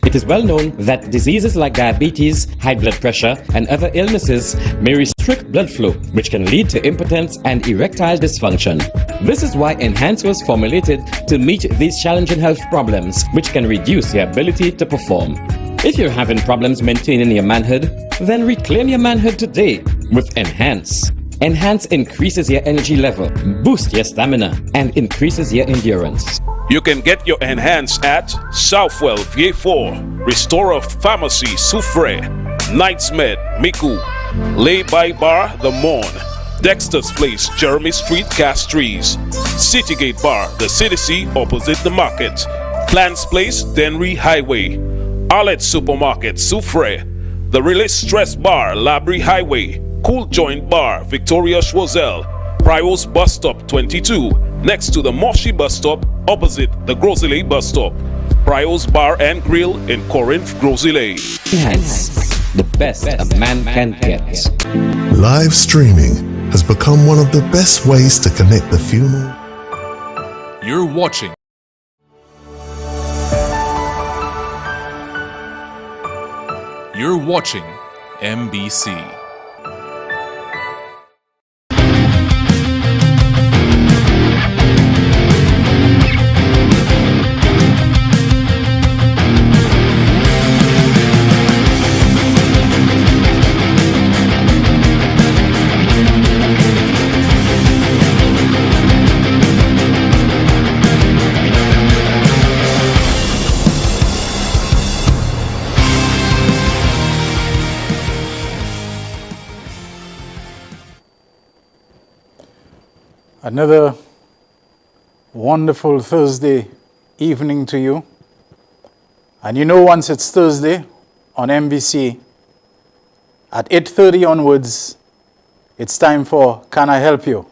It is well known that diseases like diabetes, high blood pressure, and other illnesses may restrict blood flow, which can lead to impotence and erectile dysfunction. This is why Enhance was formulated to meet these challenging health problems, which can reduce your ability to perform. If you're having problems maintaining your manhood, then reclaim your manhood today with Enhance. Enhance increases your energy level, boosts your stamina, and increases your endurance. You can get your Enhance at Southwell VA4, Restorer Pharmacy Soufre, Knights Med Miku, Lay by Bar The Morn, Dexter's Place Jeremy Street Castries, Citygate Bar The City C opposite the market, Plants Place Denry Highway, Arlette Supermarket Soufre, The Release Stress Bar Labrie Highway, Cool Joint Bar Victoria Schwazel, Prios Bus Stop 22 next to the Moshi Bus Stop opposite the Grosley Bus Stop, Prios Bar and Grill in Corinth, Grosley. Enhance, the best a man can get. Live streaming has become one of the best ways to connect the funeral. You're watching MBC. Another wonderful Thursday evening to you. And you know, once it's Thursday on MBC, at 8:30 onwards, it's time for Can I Help You?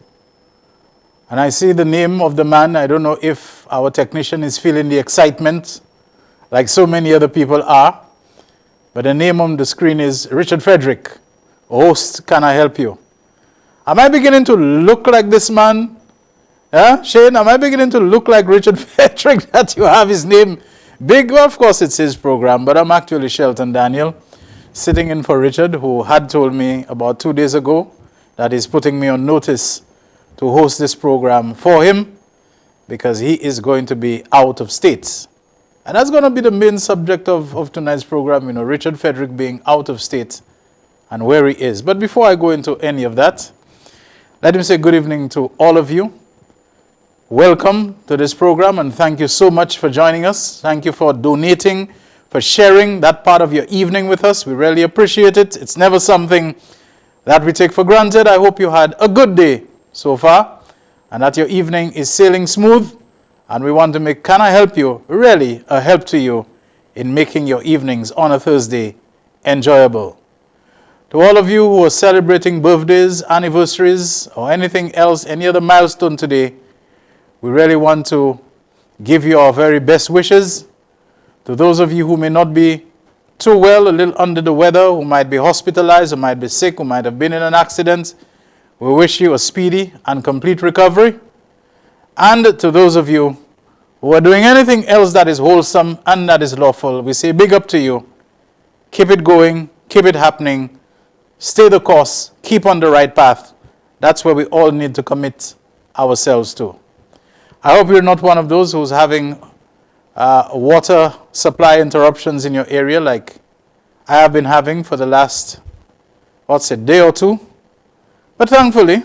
And I see the name of the man. I don't know if our technician is feeling the excitement like so many other people are. But the name on the screen is Richard Frederick, host Can I Help You? Am I beginning to look like this man? Shane, am I beginning to look like Richard Frederick that you have his name big? Well, of course, it's his program, but I'm actually Shelton Daniel, sitting in for Richard, who had told me about 2 days ago that he's putting me on notice to host this program for him because he is going to be out of state. And that's going to be the main subject of tonight's program, you know, Richard Frederick being out of state and where he is. But before I go into any of that, let me say good evening to all of you. Welcome to this program, and thank you so much for joining us. Thank you for donating, for sharing that part of your evening with us. We really appreciate it. It's never something that we take for granted. I hope you had a good day so far, and that your evening is sailing smooth. And we want to make Can I Help You really a help to you in making your evenings on a Thursday enjoyable. To all of you who are celebrating birthdays, anniversaries, or anything else, any other milestone today, we really want to give you our very best wishes. To those of you who may not be too well, a little under the weather, who might be hospitalized, who might be sick, who might have been in an accident, we wish you a speedy and complete recovery. And to those of you who are doing anything else that is wholesome and that is lawful, we say big up to you. Keep it going, keep it happening. Stay the course, keep on the right path. That's where we all need to commit ourselves to. I hope you're not one of those who's having water supply interruptions in your area like I have been having for the last, day or two. But thankfully,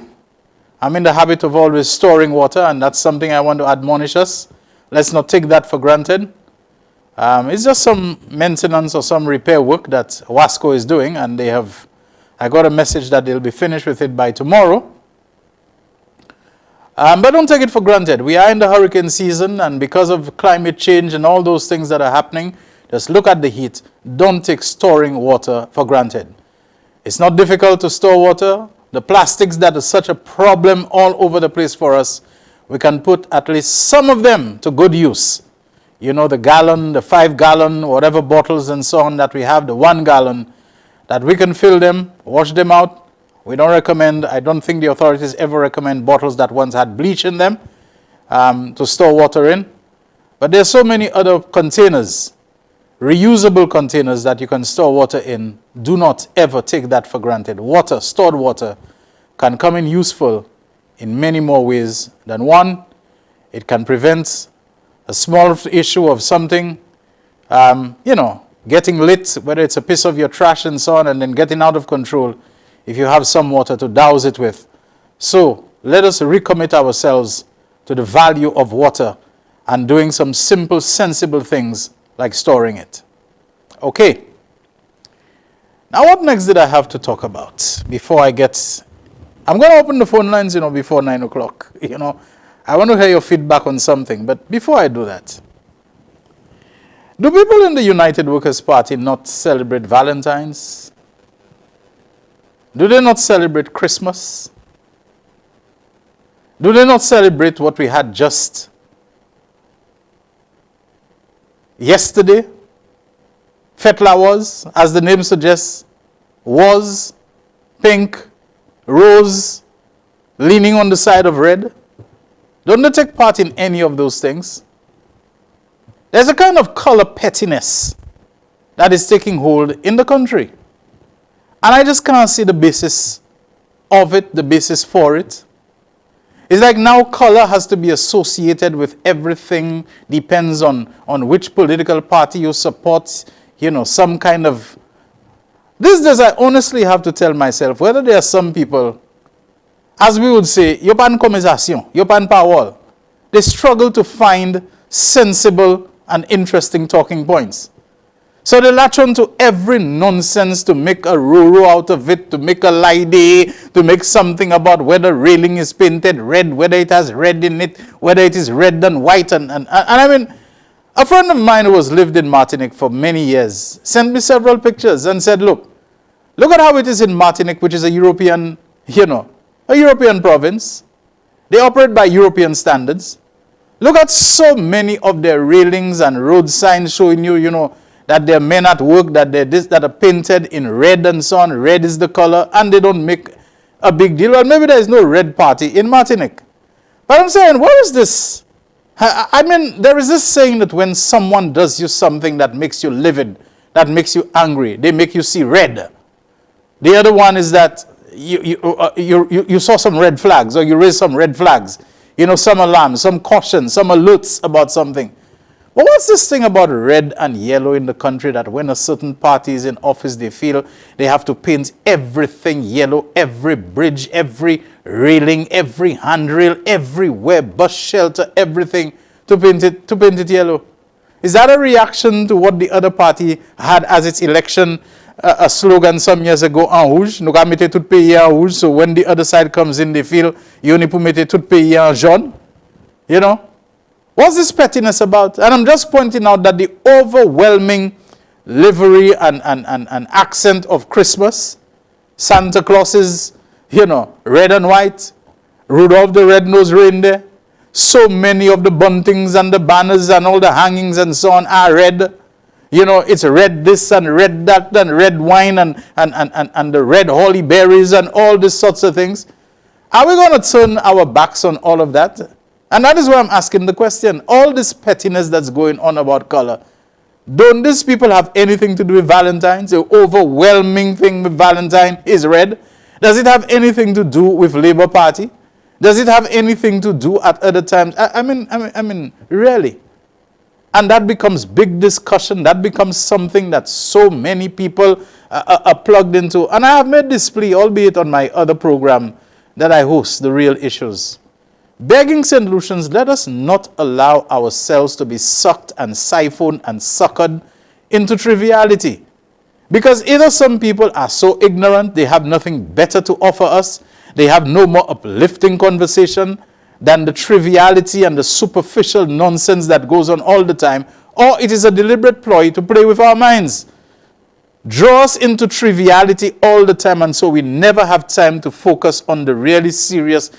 I'm in the habit of always storing water, and that's something I want to admonish us. Let's not take that for granted. It's just some maintenance or some repair work that Wasco is doing, and I got a message that they'll be finished with it by tomorrow. But don't take it for granted. We are in the hurricane season, and because of climate change and all those things that are happening, just look at the heat. Don't take storing water for granted. It's not difficult to store water. The plastics that is such a problem all over the place for us, we can put at least some of them to good use. You know, the gallon, the 5-gallon, whatever bottles and so on that we have, the 1 gallon, that we can fill them, wash them out. We don't recommend, I don't think the authorities ever recommend bottles that once had bleach in them to store water in. But there's so many other containers reusable containers that you can store water in. Do not ever take that for granted. Water, stored water, can come in useful in many more ways than one. It can prevent a small issue of something, getting lit, whether it's a piece of your trash and so on, and then getting out of control if you have some water to douse it with. So let us recommit ourselves to the value of water and doing some simple, sensible things like storing it. Okay. Now what next did I have to talk about before I get... I'm going to open the phone lines, before 9 o'clock. I want to hear your feedback on something. But before I do that, do people in the United Workers' Party not celebrate Valentine's? Do they not celebrate Christmas? Do they not celebrate what we had just yesterday? Fetla was, as the name suggests, was pink, rose, leaning on the side of red. Don't they take part in any of those things? There's a kind of color pettiness that is taking hold in the country. And I just can't see the basis of it, the basis for it. It's like now color has to be associated with everything, depends on which political party you support, some kind of... These days I honestly have to tell myself whether there are some people, as we would say, yo pan conversation, yo pan parole. They struggle to find sensible and interesting talking points. So they latch on to every nonsense to make a roro out of it, to make a lie day, to make something about whether railing is painted red, whether it has red in it, whether it is red and white. And I mean, a friend of mine who has lived in Martinique for many years sent me several pictures and said, look at how it is in Martinique, which is a European, a European province. They operate by European standards. Look at so many of their railings and road signs showing you, that they're men at work, that are painted in red and so on. Red is the color, and they don't make a big deal. Well, maybe there is no red party in Martinique. But I'm saying, where is this? I mean, there is this saying that when someone does you something that makes you livid, that makes you angry, they make you see red. The other one is that you saw some red flags, or you raised some red flags. Some alarms, some cautions, some alerts about something. But what's this thing about red and yellow in the country that when a certain party is in office, they feel they have to paint everything yellow, every bridge, every railing, every handrail, everywhere, bus shelter, everything, to paint it yellow? Is that a reaction to what the other party had as its election a slogan some years ago, en rouge, nous allons mettre tout pays en rouge, so when the other side comes in, they feel, you only pour mettre tout pays en jaune? What's this pettiness about? And I'm just pointing out that the overwhelming livery and accent of Christmas, Santa Claus is, red and white, Rudolph the Red-Nosed Reindeer, so many of the buntings and the banners and all the hangings and so on are red. It's red this and red that and red wine and the red holly berries and all these sorts of things. Are we going to turn our backs on all of that? And that is why I'm asking the question. All this pettiness that's going on about color, don't these people have anything to do with Valentine's? The overwhelming thing with Valentine is red. Does it have anything to do with Labour Party? Does it have anything to do at other times? I mean, really. And that becomes big discussion. That becomes something that so many people are plugged into. And I have made this plea, albeit on my other program that I host, The Real Issues. Begging St. Lucians, let us not allow ourselves to be sucked and siphoned and suckered into triviality. Because either some people are so ignorant, they have nothing better to offer us, they have no more uplifting conversation than the triviality and the superficial nonsense that goes on all the time, or it is a deliberate ploy to play with our minds. Draw us into triviality all the time, and so we never have time to focus on the really serious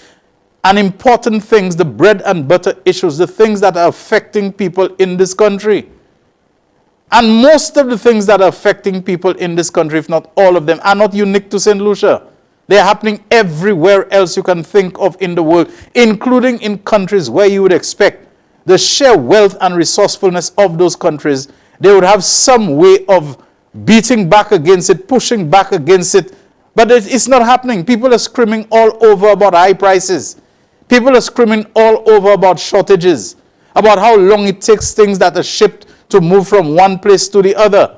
and important things, the bread and butter issues, the things that are affecting people in this country. And most of the things that are affecting people in this country, if not all of them, are not unique to St. Lucia. They're happening everywhere else you can think of in the world, including in countries where you would expect the sheer wealth and resourcefulness of those countries they would have some way of beating back against it, pushing back against it. But it's not happening. People are screaming all over about high prices. People are screaming all over about shortages, about how long it takes things that are shipped to move from one place to the other.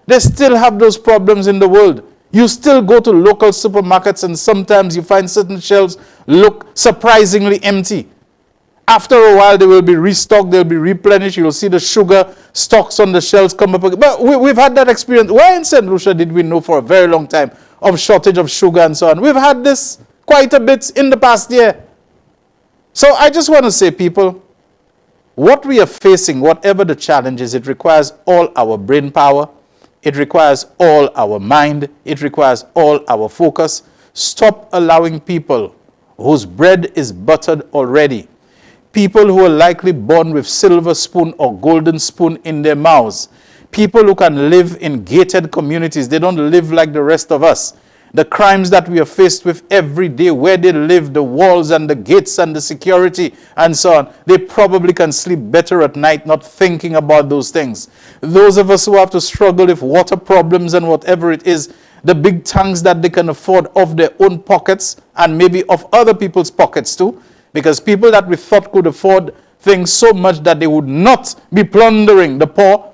They still have those problems in the world. You still go to local supermarkets and sometimes you find certain shelves look surprisingly empty. After a while, they will be restocked, they'll be replenished. You'll see the sugar stocks on the shelves come up again. But we've had that experience. Why in St. Lucia did we know for a very long time of shortage of sugar and so on? We've had this quite a bit in the past year. So I just want to say, people, what we are facing, whatever the challenge is, it requires all our brain power. It requires all our mind. It requires all our focus. Stop allowing people whose bread is buttered already, people who are likely born with silver spoon or golden spoon in their mouths, people who can live in gated communities. They don't live like the rest of us. The crimes that we are faced with every day, where they live, the walls and the gates and the security and so on, they probably can sleep better at night not thinking about those things. Those of us who have to struggle with water problems and whatever it is, the big tanks that they can afford of their own pockets and maybe of other people's pockets too, because people that we thought could afford things so much that they would not be plundering the poor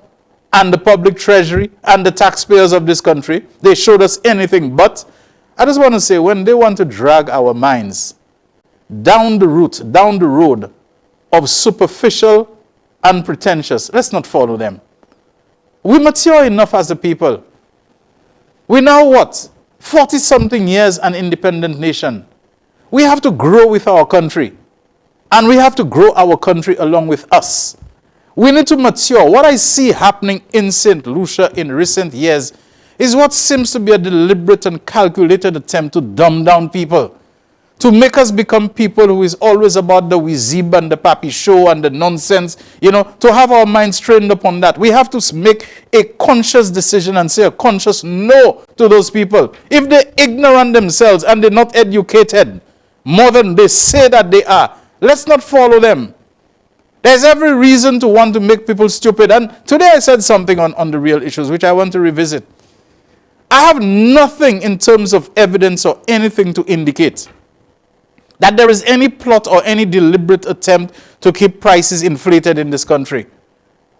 and the public treasury and the taxpayers of this country, they showed us anything but. I just want to say, when they want to drag our minds down the route, down the road of superficial and pretentious, let's not follow them. We mature enough as a people. We now what? 40-something years an independent nation. We have to grow with our country. And we have to grow our country along with us. We need to mature. What I see happening in St. Lucia in recent years is what seems to be a deliberate and calculated attempt to dumb down people, to make us become people who is always about the wizib and the papi show and the nonsense, to have our minds trained upon that. We have to make a conscious decision and say a conscious no to those people. If they're ignorant themselves and they're not educated more than they say that they are, let's not follow them. There's every reason to want to make people stupid. And today I said something on the real issues, which I want to revisit. I have nothing in terms of evidence or anything to indicate that there is any plot or any deliberate attempt to keep prices inflated in this country.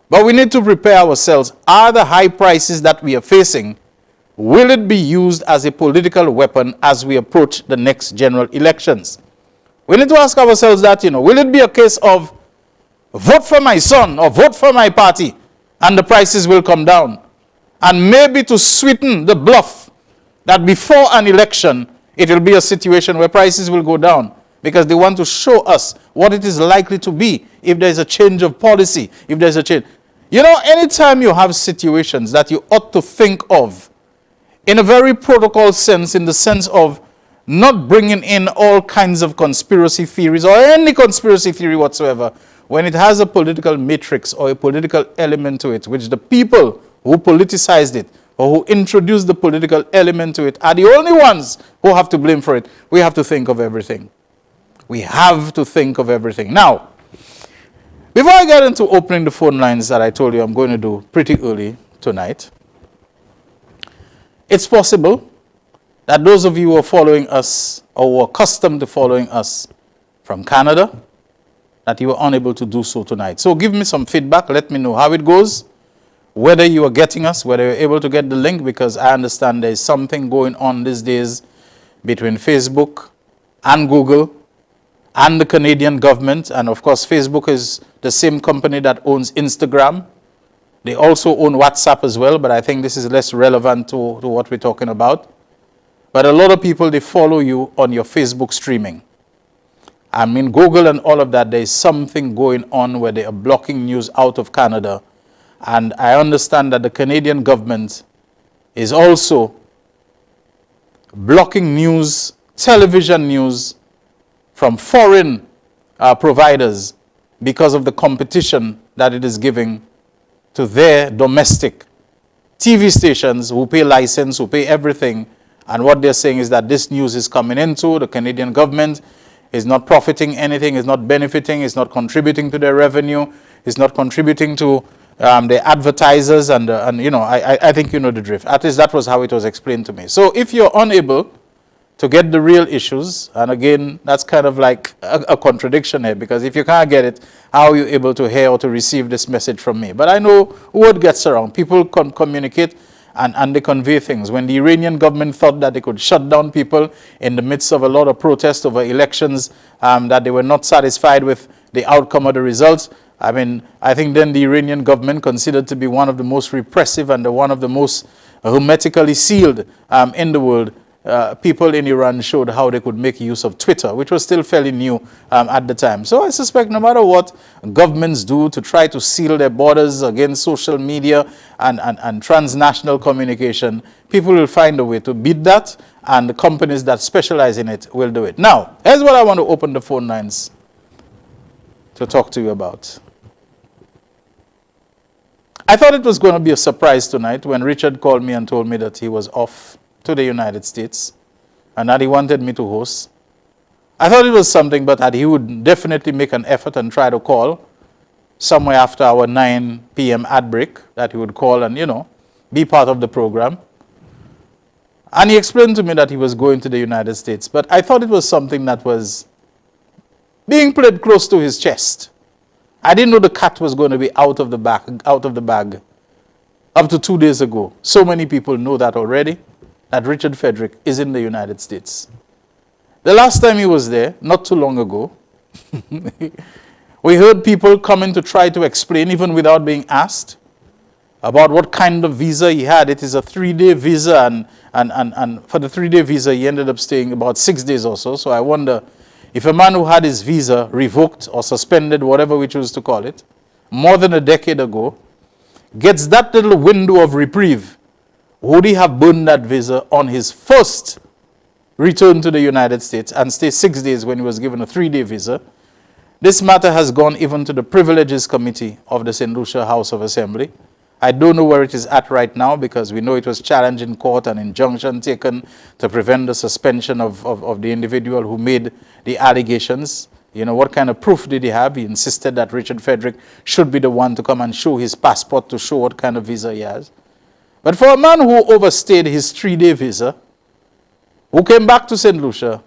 But we need to prepare ourselves. Are the high prices that we are facing, will it be used as a political weapon as we approach the next general elections? We need to ask ourselves that, will it be a case of vote for my son or vote for my party and the prices will come down? And maybe to sweeten the bluff that before an election, it will be a situation where prices will go down because they want to show us what it is likely to be if there's a change of policy, if there's a change. Anytime you have situations that you ought to think of in a very protocol sense, in the sense of not bringing in all kinds of conspiracy theories or any conspiracy theory whatsoever, when it has a political matrix or a political element to it, which the people who politicized it or who introduced the political element to it are the only ones who have to blame for it, we have to think of everything. We have to think of everything. Now, before I get into opening the phone lines that I told you I'm going to do pretty early tonight, it's possible that those of you who are following us or who are accustomed to following us from Canada, that you were unable to do so tonight. So give me some feedback. Let me know how it goes, whether you are getting us, whether you're able to get the link, because I understand there's something going on these days between Facebook and Google and the Canadian government. And of course, Facebook is the same company that owns Instagram. They also own WhatsApp as well, but I think this is less relevant to what we're talking about. But a lot of people, they follow you on your Facebook streaming. I mean, Google and all of that, there's something going on where they are blocking news out of Canada. And I understand that the Canadian government is also blocking news, television news, from foreign providers because of the competition that it is giving to their domestic TV stations who pay license, who pay everything. And what they're saying is that this news is coming into the Canadian government, is not profiting anything, is not benefiting, is not contributing to their revenue, is not contributing to the advertisers, and you know, I think you know the drift. At least that was how it was explained to me. So if you're unable to get the real issues, and again, that's kind of like a contradiction here, because if you can't get it, how are you able to hear or to receive this message from me? But I know word gets around. People communicate and they convey things. When the Iranian government thought that they could shut down people in the midst of a lot of protests over elections, that they were not satisfied with the outcome of the results, I mean, I think then the Iranian government, considered to be one of the most repressive and one of the most hermetically sealed in the world, people in Iran showed how they could make use of Twitter, which was still fairly new at the time. So I suspect no matter what governments do to try to seal their borders against social media and transnational communication, people will find a way to beat that, and the companies that specialize in it will do it. Now, here's what I want to open the phone lines to talk to you about. I thought it was going to be a surprise tonight when Richard called me and told me that he was off to the United States and that he wanted me to host. I thought it was something, but that he would definitely make an effort and try to call somewhere after our 9 p.m. ad break, that he would call and, you know, be part of the program. And he explained to me that he was going to the United States, but I thought it was something that was being played close to his chest. I didn't know the cat was going to be out of the bag up to 2 days ago. So many people know that already, that Richard Frederick is in the United States. The last time he was there, not too long ago, we heard people coming to try to explain, even without being asked, about what kind of visa he had. It is a 3-day visa, and for the 3-day visa, he ended up staying about 6 days or so. So I wonder if a man who had his visa revoked or suspended, whatever we choose to call it, more than a decade ago, gets that little window of reprieve, would he have burned that visa on his first return to the United States and stay 6 days when he was given a 3-day visa? This matter has gone even to the Privileges Committee of the St. Lucia House of Assembly. I don't know where it is at right now, because we know it was challenged in court, an injunction taken to prevent the suspension of the individual who made the allegations. You know, what kind of proof did he have? He insisted that Richard Frederick should be the one to come and show his passport to show what kind of visa he has. But for a man who overstayed his 3-day visa, who came back to St. Lucia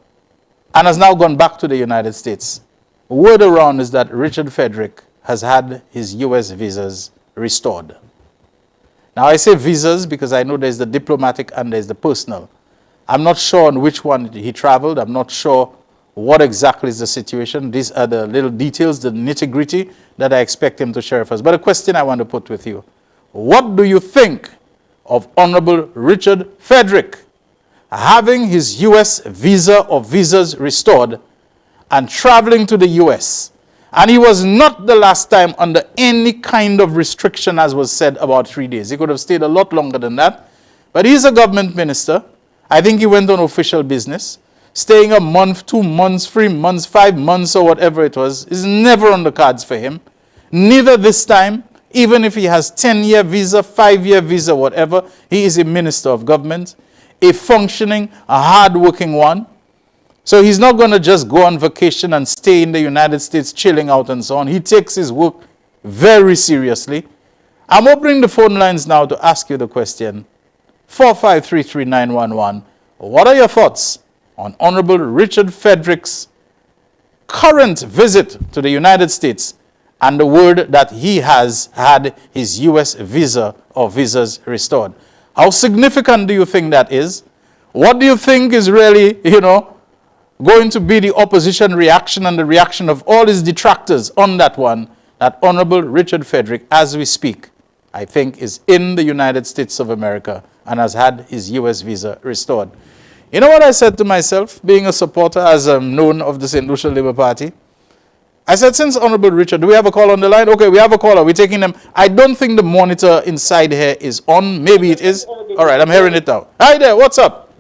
and has now gone back to the United States, word around is that Richard Frederick has had his U.S. visas restored. Now I say visas because I know there's the diplomatic and there's the personal. I'm not sure on which one he traveled. I'm not sure what exactly is the situation. These are the little details, the nitty-gritty that I expect him to share with us. But a question I want to put with you: what do you think of Honorable Richard Frederick having his U.S. visa or visas restored and traveling to the U.S.? And he was not the last time under any kind of restriction, as was said, about 3 days. He could have stayed a lot longer than that. But he's a government minister. I think he went on official business. Staying a month, 2 months, 3 months, 5 months, or whatever it was, is never on the cards for him. Neither this time, even if he has 10-year visa, 5-year visa, whatever. He is a minister of government, a functioning, a hard-working one. So he's not going to just go on vacation and stay in the United States chilling out and so on. He takes his work very seriously. I'm opening the phone lines now to ask you the question. 4533911. What are your thoughts on Honorable Richard Frederick's current visit to the United States and the word that he has had his U.S. visa or visas restored? How significant do you think that is? What do you think is really, going to be the opposition reaction and the reaction of all his detractors on that one, that Honorable Richard Frederick, as we speak, I think is in the United States of America and has had his U.S. visa restored? You know what I said to myself, being a supporter, as I'm known, of the St. Lucia Labour Party? I said, since Honorable Richard, do we have a call on the line? Okay, we have a caller. We're taking them. I don't think the monitor inside here is on. Maybe it is. All right, I'm hearing it now. Hi there, what's up?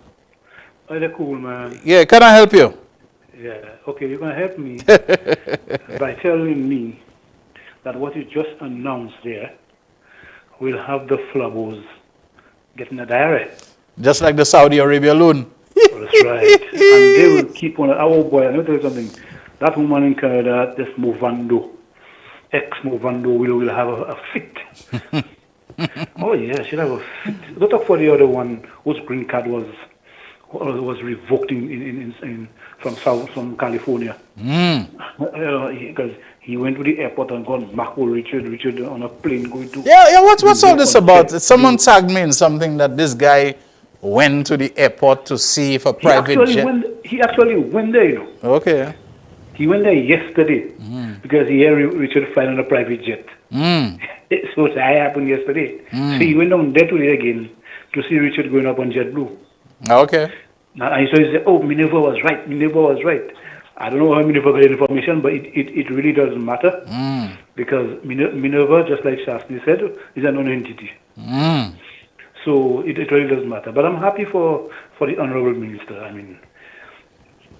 Oh, they're cool, man. Yeah, can I help you? Yeah, okay, you're going to help me by telling me that what you just announced there will have the flabos getting a direct. Just like the Saudi Arabia loan. That's right. And they will keep on. Our boy, let me tell you something. That woman in Canada, this Movando, ex-Movando will have a fit. Oh yeah, she'll have a fit. Don't talk for the other one whose green card was revoked from California. Because he went to the airport and got Marco Richard on a plane going to. Yeah. What's all this about? Someone tagged me in something that this guy went to the airport to see if a private jet. He actually went there, you know. Okay. He went there yesterday because he heard Richard flying on a private jet. So that happened yesterday. So he went down there today again to see Richard going up on JetBlue. Okay. And so he said, "Oh, Minerva was right. Minerva was right." I don't know how Minerva got the information, but it really doesn't matter because Minerva, just like Shastri said, is an non-entity. So it really doesn't matter. But I'm happy for the Honorable Minister. I mean,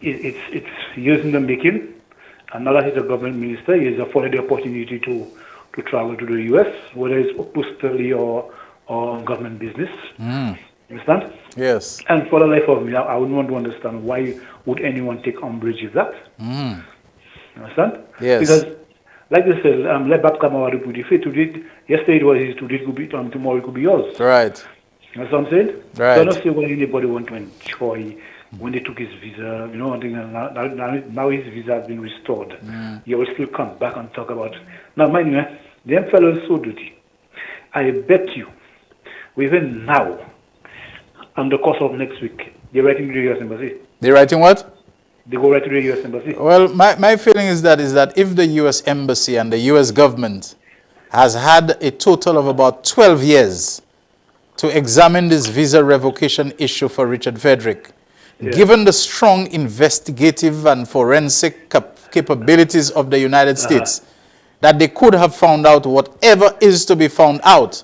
it's years in the making. And now that he's a government minister, he's afforded the opportunity to travel to the U.S., whether it's postally or government business. Understand? Yes. And for the life of me, I wouldn't want to understand why would anyone take umbrage with that. Understand? Yes. Because, like they said, let Bab Kamawadu put it. Today, yesterday it was his, today it could be, tomorrow it could be yours. Right. You know what I'm saying? Right. So I don't see why anybody want to enjoy when they took his visa. You know, I think now his visa has been restored. He will still come back and talk about. Now, mind you, them fellows so dirty. I bet you, even now, on the course of next week, they're writing to the U.S. Embassy. They're writing what? They go right to the U.S. Embassy. Well, my feeling is that if the U.S. Embassy and the U.S. government has had a total of about 12 years to examine this visa revocation issue for Richard Frederick, given the strong investigative and forensic capabilities of the United States, that they could have found out whatever is to be found out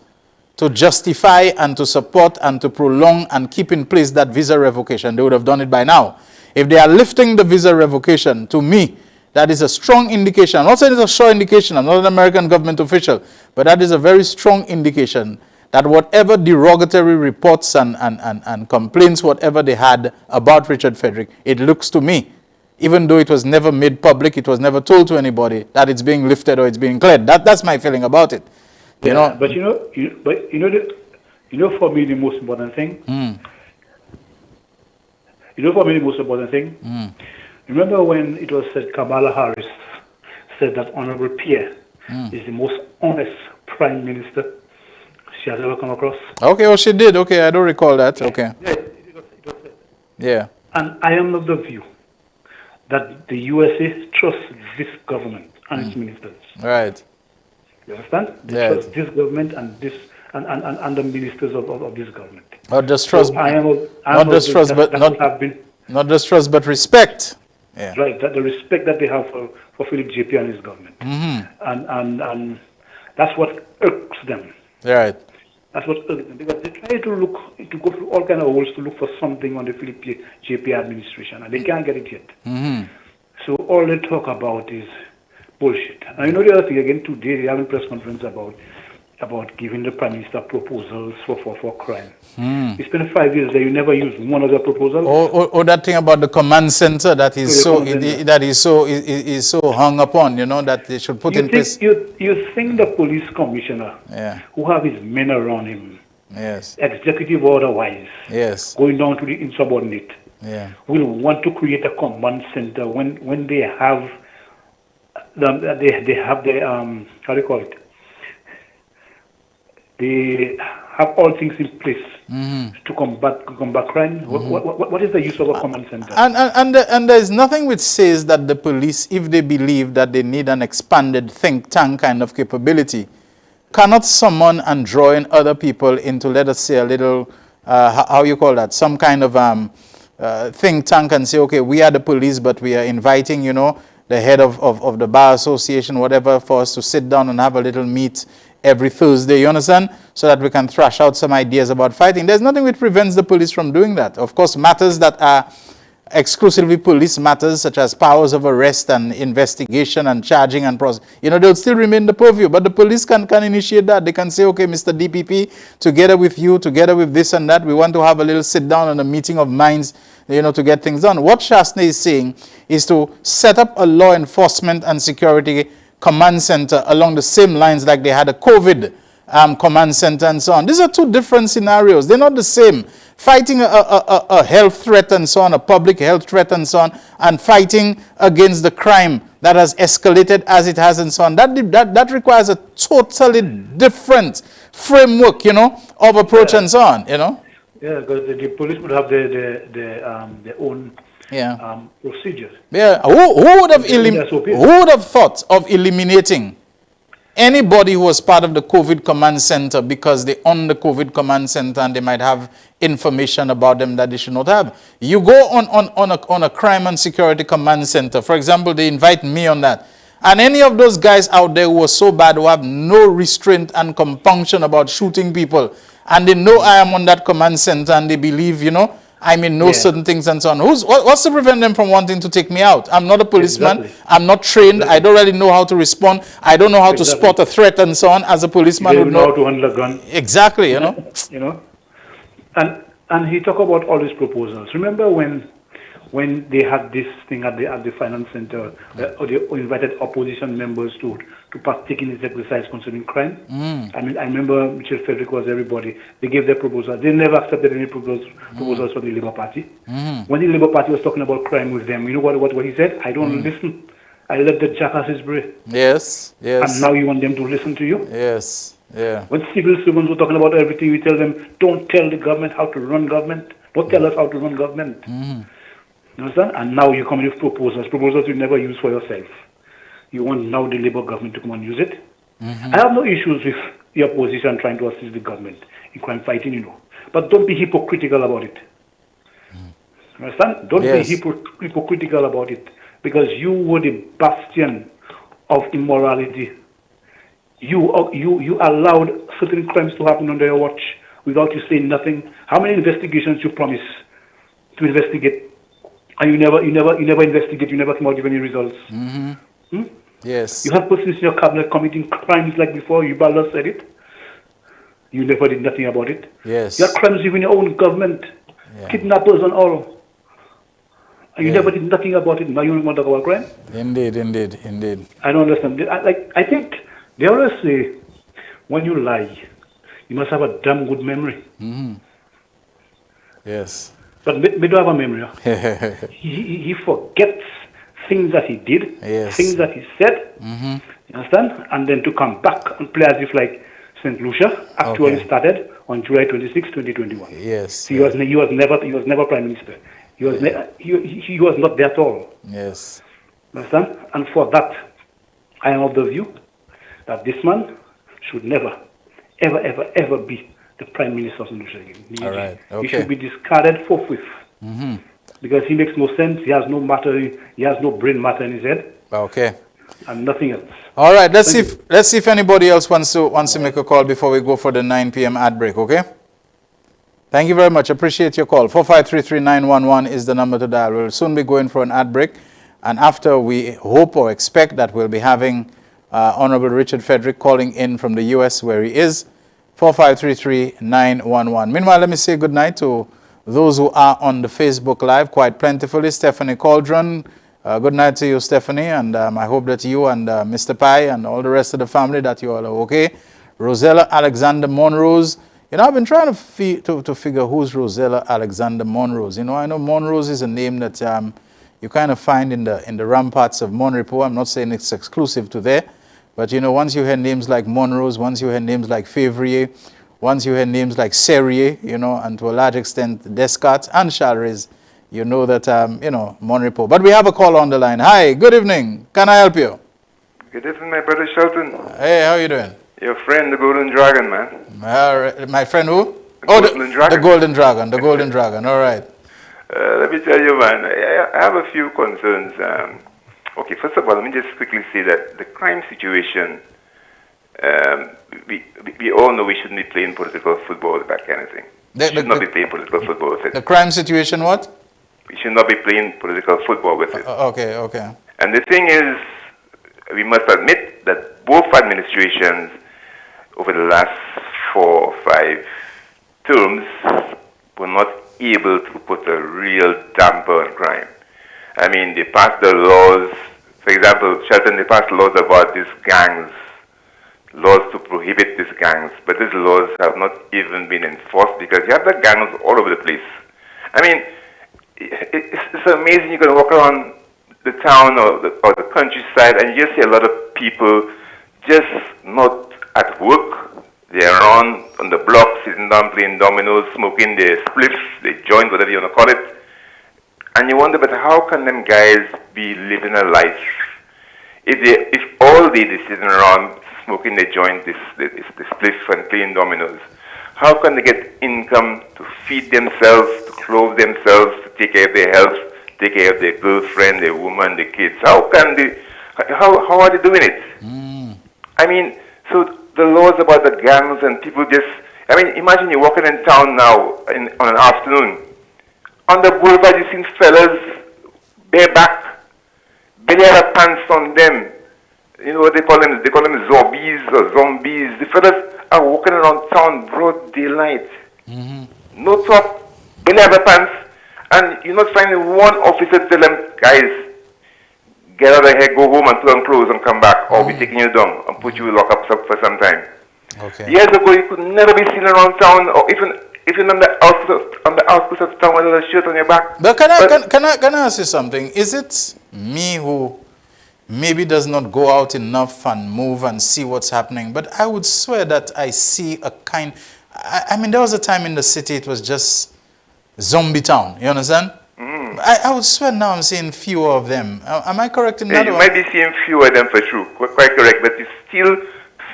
to justify and to support and to prolong and keep in place that visa revocation, they would have done it by now. If they are lifting the visa revocation, to me, that is a strong indication. I'm not saying it's a sure indication. I'm not an American government official. But that is a very strong indication that whatever derogatory reports and complaints, whatever they had about Richard Frederick, it looks to me, even though it was never made public, it was never told to anybody, that it's being lifted or it's being cleared. That's my feeling about it. You know, but for me the most important thing. Remember when it was said Kamala Harris said that Honorable Pierre is the most honest Prime Minister she has ever come across? Okay, well she did. Okay, I don't recall that. Okay. Yeah, it was said. Yeah. And I am of the view that the USA trusts this government and its ministers. Right. You understand? They trust this government and this and the ministers of this government. Not just trust, not just trust, but respect. Yeah. Right, that the respect that they have for Philip JP and his government, and that's what irks them. Right. That's what irks them because they try to go through all kind of holes to look for something on the Philip JP administration, and they can't get it yet. So all they talk about is bullshit. And you know the other thing again today, they have a press conference about giving the Prime Minister proposals for crime. He spent 5 years there, you never used one of the proposals. Or that thing about the command center that is so hung upon, you know, that they should put in place. You think the police commissioner, who have his men around him, executive or otherwise, going down to the insubordinate, will want to create a command center when they have the how do you call it? They have all things in place to combat crime. What is the use of a command center? And there is nothing which says that the police, if they believe that they need an expanded think tank kind of capability, cannot summon and draw in other people into, let us say, a little, how you call that, some kind of think tank and say, okay, we are the police, but we are inviting, you know, the head of the bar association, whatever, for us to sit down and have a little meet every Thursday, you understand? So that we can thrash out some ideas about fighting. There's nothing which prevents the police from doing that. Of course, matters that are exclusively police matters, such as powers of arrest and investigation and charging and process, you know, they'll still remain the purview. But the police can initiate that. They can say, okay, Mr. DPP, together with you, together with this and that, we want to have a little sit down and a meeting of minds, you know, to get things done. What Shastri is saying is to set up a law enforcement and security command center along the same lines like they had a COVID command center and so on. These are two different scenarios. They're not the same. Fighting a health threat and so on, a public health threat and so on, and fighting against the crime that has escalated as it has and so on. That requires a totally different framework, of approach and so on, Yeah, because the police would have their own procedures. Yeah, who would have thought of eliminating anybody who was part of the COVID command center because they own the COVID command center and they might have information about them that they should not have? You go on a crime and security command center, for example, they invite me on that. And any of those guys out there who are so bad, who have no restraint and compunction about shooting people, and they know I am on that command center and they believe, I know certain things and so on. What's to prevent them from wanting to take me out? I'm not a policeman. Exactly. I'm not trained. Exactly. I don't really know how to respond. I don't know how to spot a threat and so on. As a policeman, you don't know how to handle a gun. Exactly, And he talked about all these proposals. Remember when they had this thing at the finance center, they invited opposition members to partake in this exercise concerning crime. I remember Michel Frederick was everybody. They gave their proposals. They never accepted any proposals from the Labour Party. When the Labour Party was talking about crime with them, you know what he said? I don't listen. I let the jackasses breathe. Yes. And now you want them to listen to you? Yes. Yeah. When civil servants were talking about everything, we tell them, don't tell the government how to run government. Don't tell us how to run government. You understand? And now you come with proposals you never use for yourself. You want now the Labour government to come and use it. I have no issues with the opposition trying to assist the government in crime fighting, But don't be hypocritical about it. You understand? Don't be hypocritical about it. Because you were the bastion of immorality. You allowed certain crimes to happen under your watch without you saying nothing. How many investigations you promised to investigate? And you never investigate, you never come out with any results. Yes. You have persons in your cabinet committing crimes like before, you Ballas said it. You never did nothing about it. Yes. You have crimes within your own government, kidnappers and all. And you never did nothing about it. Now you want to talk about crime? Indeed. I don't understand. I think they always say, when you lie, you must have a damn good memory. Yes. But we don't have a memory. He forgets things that he did, things that he said, you understand? And then to come back and play as if like St. Lucia actually started on July 26, 2021. Yes. He was never Prime Minister. He was not there at all. Yes. Understand? And for that, I am of the view that this man should never, ever be the Prime Minister of St. Lucia again. All right. Okay. He should be discarded forthwith. Because he makes no sense. He has no matter. He has no brain matter in his head. Okay. And nothing else. All right. Let's see if anybody else wants to make a call before we go for the 9 p.m. ad break. Okay. Thank you very much. Appreciate your call. 4533911 is the number to dial. We'll soon be going for an ad break, and after we hope or expect that we'll be having Honorable Richard Frederick calling in from the U.S. where he is. 4533911. Meanwhile, let me say good night to those who are on the Facebook Live quite plentifully. Stephanie Cauldron, good night to you, Stephanie, and I hope that you and Mr. Pai and all the rest of the family, that you all are okay. Rosella Alexander Monrose. I've been trying to figure who's Rosella Alexander Monrose. I know Monrose is a name that you kind of find in the ramparts of Monrepo. I'm not saying it's exclusive to there, but once you hear names like Monrose, once you hear names like Février, once you hear names like Serrier, and to a large extent Descartes and Chalris, you know that Monrepo. But we have a call on the line. Hi, good evening. Can I help you? Good evening, my brother Shelton. Hey, how you doing? Your friend, the Golden Dragon, man. My friend who? The Golden Dragon. The Golden Dragon. The Golden Dragon. All right. Let me tell you, man, I have a few concerns. Okay, first of all, let me just quickly say that the crime situation, we all know we shouldn't be playing political football with that kind of thing. We should not be playing political football with it. The crime situation, what? We should not be playing political football with it. Okay. And the thing is, we must admit that both administrations over the last 4 or 5 terms were not able to put a real damper on crime. I mean, they passed the laws, For example, Shelton, they passed laws about these gangs, laws to prohibit these gangs, but these laws have not even been enforced because you have the gangs all over the place. I mean, it's amazing. You can walk around the town or the countryside and you just see a lot of people just not at work. They're around on the block, sitting down, playing dominoes, smoking their spliffs, their joint, whatever you want to call it. And you wonder, but how can them guys be living a life if all day they're sitting around smoking their joint, the spliffs and playing dominoes? How can they get income to feed themselves, to clothe themselves, to take care of their health, take care of their girlfriend, their woman, their kids? How can they? How are they doing it? I mean, so the laws about the gangs and people just. I mean, imagine you're walking in town now on an afternoon. On the boulevard, you see fellas bareback, barely have pants on them. You know what they call them? They call them zombies or zombies. The fellas are walking around town broad daylight. No top, barely have pants, and you're not finding one officer tell them, guys, get out of here, go home and put on clothes and come back, or we're taking you down and put you in lockup for some time. Okay. Years ago, you could never be seen around town, or even on the outskirts of town with a shirt on your back. But can I ask you something? Is it me who maybe does not go out enough and move and see what's happening? But I would swear that I see a kind. I mean, there was a time in the city it was just zombie town. You understand? I would swear now I'm seeing fewer of them. Am I correct in that? You might be seeing fewer of them for sure. Quite correct. But you still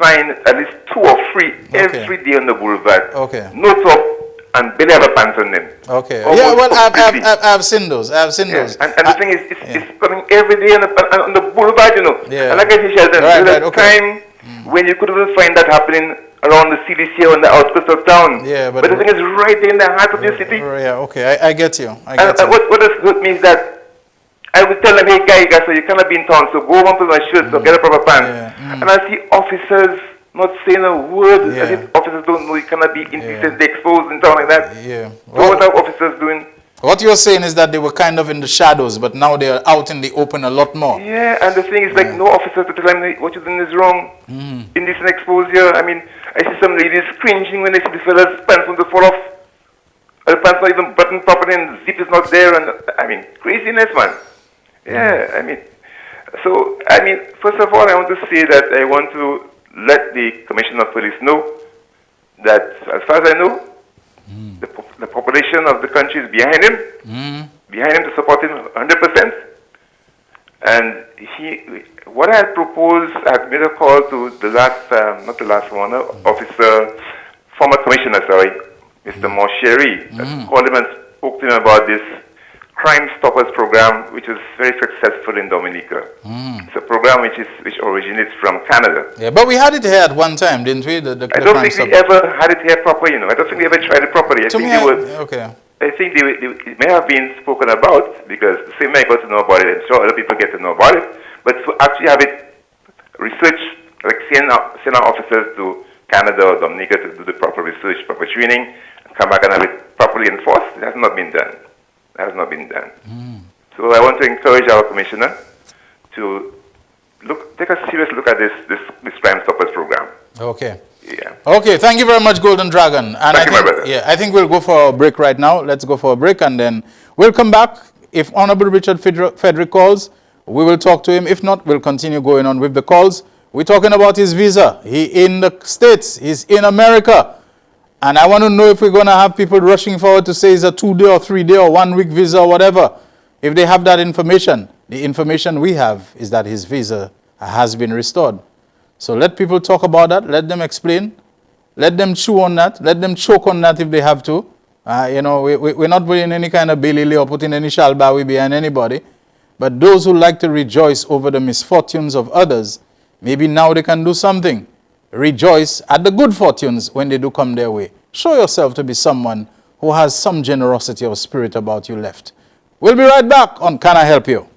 find at least 2 or 3 every day on the boulevard. Okay. No top and barely have a pants on them. Okay. Almost yeah, well, completely. I've seen those. I've seen those. And the thing is, it's coming every day on the boulevard, you know. Yeah. And like I said, Sheldon, there was a time when you couldn't even find that happening around the CDC or on the outskirts of town. Yeah, but the thing is right there in the heart of the city. Yeah, okay, I get you. What does hurt me is that I would tell them, hey guys, so you cannot be in town, so go home and put on a shirt, so get a proper pants. And I see officers not saying a word, as if officers don't know you cannot be indecently exposed in town like that. Yeah. So what are officers doing? What you're saying is that they were kind of in the shadows, but now they're out in the open a lot more. Yeah, and the thing is, like, no officers to tell them what you're doing is wrong. Indecent exposure. I mean, I see some ladies cringing when they see the fella's pants want to fall off. The pants not even buttoned properly and the zip is not there. And I mean, craziness, man. Yeah, I mean, so, I mean, first of all, I want to say that I want to let the Commissioner of Police know that, as far as I know, the population of the country is behind him, to support him 100%. And what I had proposed, I had made a call to the last, not the last one, officer, former commissioner, Mr. Mosheri. I called him and spoke to him about this Crime Stoppers program, which is very successful in Dominica. It's a program which originates from Canada. Yeah, but we had it here at one time, didn't we? I don't think we ever had it here properly, you know. I don't think we ever tried it properly. I think it may have been spoken about, because the same way I got to know about it, I'm sure other people get to know about it. But to actually have it researched, like send our officers to Canada or Dominica to do the proper research, proper training, and come back and have it properly enforced, it has not been done. Has not been done. So I want to encourage our commissioner to take a serious look at this Crime Stoppers program. Okay. Yeah. Okay, thank you very much, Golden Dragon. And thank you, my brother. Yeah, I think we'll go for a break right now. Let's go for a break and then we'll come back. If Honorable Richard Frederick calls, we will talk to him. If not, we'll continue going on with the calls. We're talking about his visa. He's in the States. He's in America. And I want to know if we're going to have people rushing forward to say it's a 2-day or 3-day or 1-week visa or whatever. If they have that information, the information we have is that his visa has been restored. So let people talk about that. Let them explain. Let them chew on that. Let them choke on that if they have to. You know, we're not putting any kind of billy or putting any shalbawi behind anybody. But those who like to rejoice over the misfortunes of others, maybe now they can do something. Rejoice at the good fortunes when they do come their way. Show yourself to be someone who has some generosity of spirit about you left. We'll be right back on Can I Help You?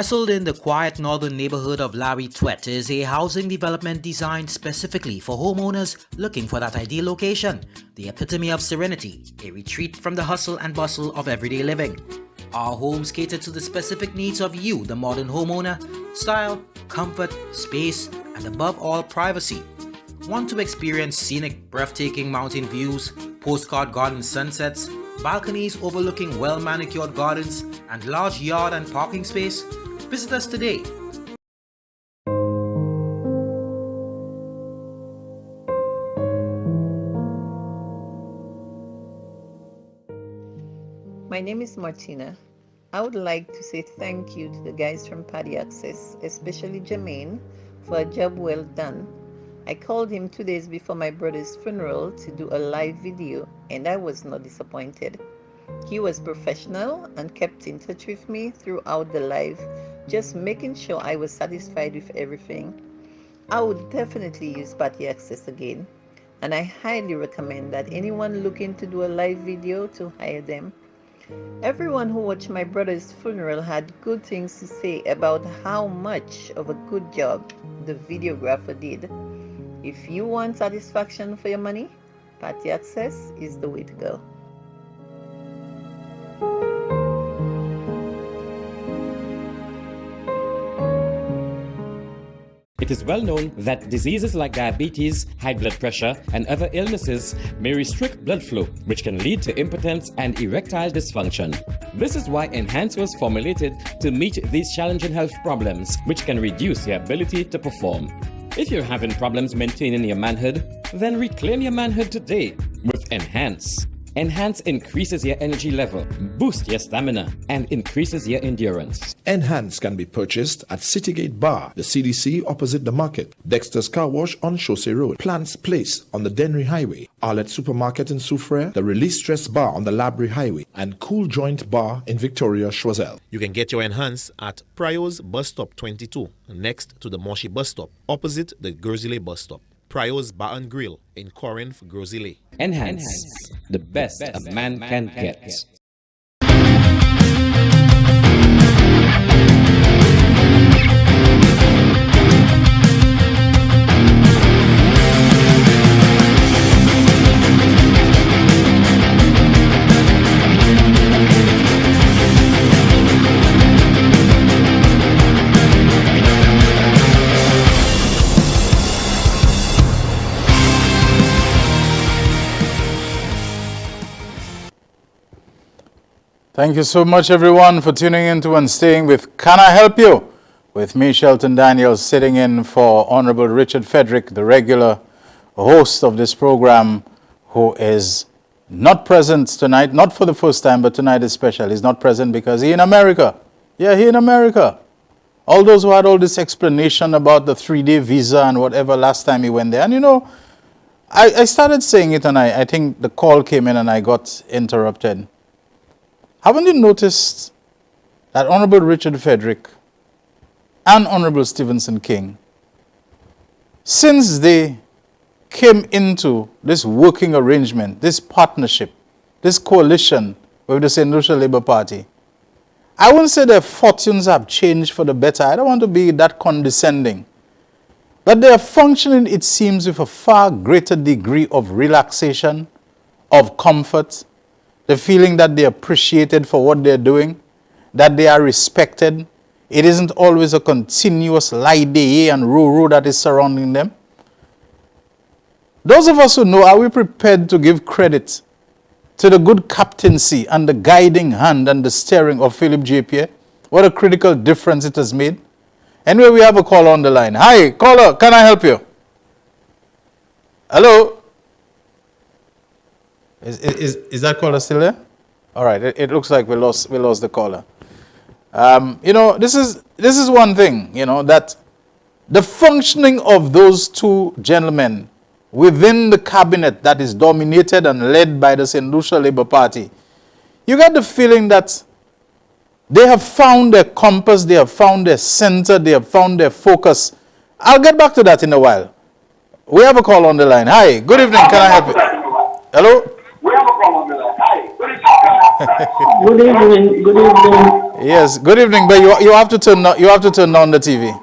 Nestled in the quiet northern neighborhood of Larry Twet is a housing development designed specifically for homeowners looking for that ideal location, the epitome of serenity, a retreat from the hustle and bustle of everyday living. Our homes cater to the specific needs of you, the modern homeowner: style, comfort, space, and above all, privacy. Want to experience scenic, breathtaking mountain views, postcard garden sunsets, balconies overlooking well-manicured gardens, and large yard and parking space? Visit us today. My name is Martina. I would like to say thank you to the guys from Paddy Access, especially Jermaine, for a job well done. I called him 2 days before my brother's funeral to do a live video, and I was not disappointed. He was professional and kept in touch with me throughout the live, just making sure I was satisfied with everything. I would definitely use Paddy Access again, and I highly recommend that anyone looking to do a live video to hire them. Everyone who watched my brother's funeral had good things to say about how much of a good job the videographer did. If you want satisfaction for your money, Paddy Access is the way to go. It is well known that diseases like diabetes, high blood pressure, and other illnesses may restrict blood flow, which can lead to impotence and erectile dysfunction. This is why Enhance was formulated to meet these challenging health problems, which can reduce your ability to perform. If you're having problems maintaining your manhood, then reclaim your manhood today with Enhance. Enhance increases your energy level, boosts your stamina, and increases your endurance. Enhance can be purchased at Citygate Bar, the CDC opposite the market, Dexter's Car Wash on Chaussee Road, Plants Place on the Dennery Highway, Arlette Supermarket in Soufriere, the Release Stress Bar on the Labrie Highway, and Cool Joint Bar in Victoria, Choiseul. You can get your Enhance at Prio's Bus Stop 22, next to the Moshi Bus Stop, opposite the Gurzile Bus Stop. Prio's Bar and Grill in Corinth, Gurzile. Enhance, the best a man can get. Thank you so much, everyone, for tuning into and staying with Can I Help You? With me, Shelton Daniels, sitting in for Honorable Richard Frederick, the regular host of this program, who is not present tonight, not for the first time, but tonight is special. He's not present because he's in America. Yeah, he's in America. All those who had all this explanation about the 3-day visa and whatever last time he went there. And you know, I started saying it and I think the call came in and I got interrupted. Haven't you noticed that Honorable Richard Frederick and Honorable Stevenson King, since they came into this working arrangement, this partnership, this coalition with the St. Lucia Labour Party, I wouldn't say their fortunes have changed for the better. I don't want to be that condescending. But they are functioning, it seems, with a far greater degree of relaxation, of comfort, the feeling that they are appreciated for what they're doing, that they are respected. It isn't always a continuous lie-day and row that is surrounding them. Those of us who know, are we prepared to give credit to the good captaincy and the guiding hand and the steering of Philip J. Pierre? What a critical difference it has made. Anyway, we have a caller on the line. Hi, caller, can I help you? Hello? Is that caller still there? All right, it looks like we lost the caller. You know, this is one thing, you know, that the functioning of those two gentlemen within the cabinet that is dominated and led by the St. Lucia Labour Party, you get the feeling that they have found their compass, they have found their center, they have found their focus. I'll get back to that in a while. We have a call on the line. Hi, good evening, can I help you? Hello? Good evening. Good evening. Yes, good evening. But you have to turn on the TV.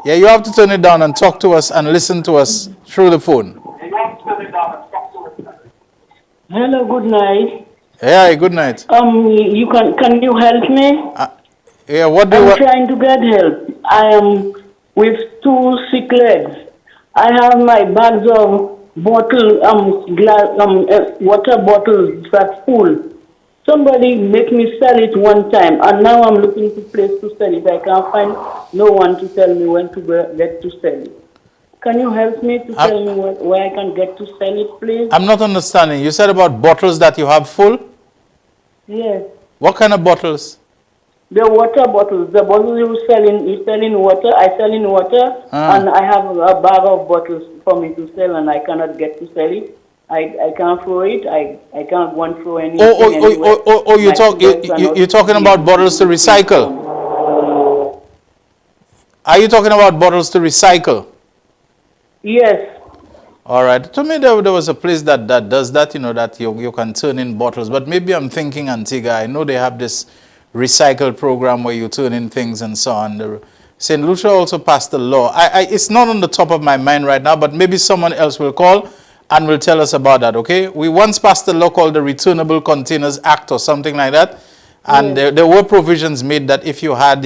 Yeah, you have to turn it down and talk to us and listen to us through the phone. Hello, good night. Yeah, good night. You can you help me? Yeah, what do you I'm trying to get help. I am with 2 sick legs. I have my bags of water bottles that's full. Somebody make me sell it one time, and now I'm looking for a place to sell it. I can't find no one to tell me when to get to sell it. Can you help me to tell me where I can get to sell it, please? I'm not understanding. You said about bottles that you have full? Yes. What kind of bottles? The water bottles. The bottles you're selling water. I sell in water, and I have a bag of bottles for me to sell, and I cannot get to sell it. I can't throw it. I can't go and throw anything you're talking about bottles to recycle. Are you talking about bottles to recycle? Yes. All right. To me, there was a place that does that, that you can turn in bottles. But maybe I'm thinking Antigua. I know they have this recycle program where you turn in things and so on. St. Lucia also passed a law. It's not on the top of my mind right now, but maybe someone else will call and will tell us about that, okay? We once passed a law called the Returnable Containers Act or something like that. And there were provisions made that if you had,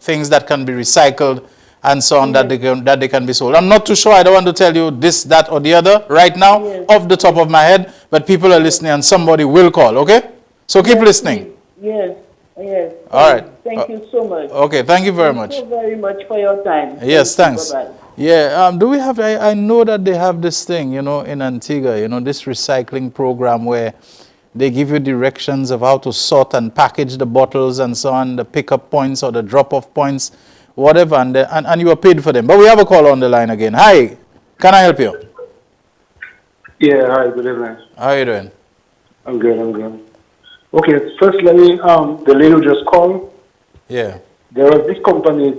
things that can be recycled and so on, that they can be sold. I'm not too sure. I don't want to tell you this, that, or the other right now off the top of my head, but people are listening and somebody will call, okay? So keep listening. Yes, yes. All right. Thank you so much. Okay, thank you very much. Thank you very much for your time. Yes, thanks. Bye-bye. Yeah, do we have, I know that they have this thing, in Antigua, this recycling program where they give you directions of how to sort and package the bottles and so on, the pickup points or the drop-off points, whatever, and you are paid for them. But we have a call on the line again. Hi, can I help you? Yeah, hi, good evening. How are you doing? I'm good. Okay, first let me, the lady who just called. Yeah. There was this company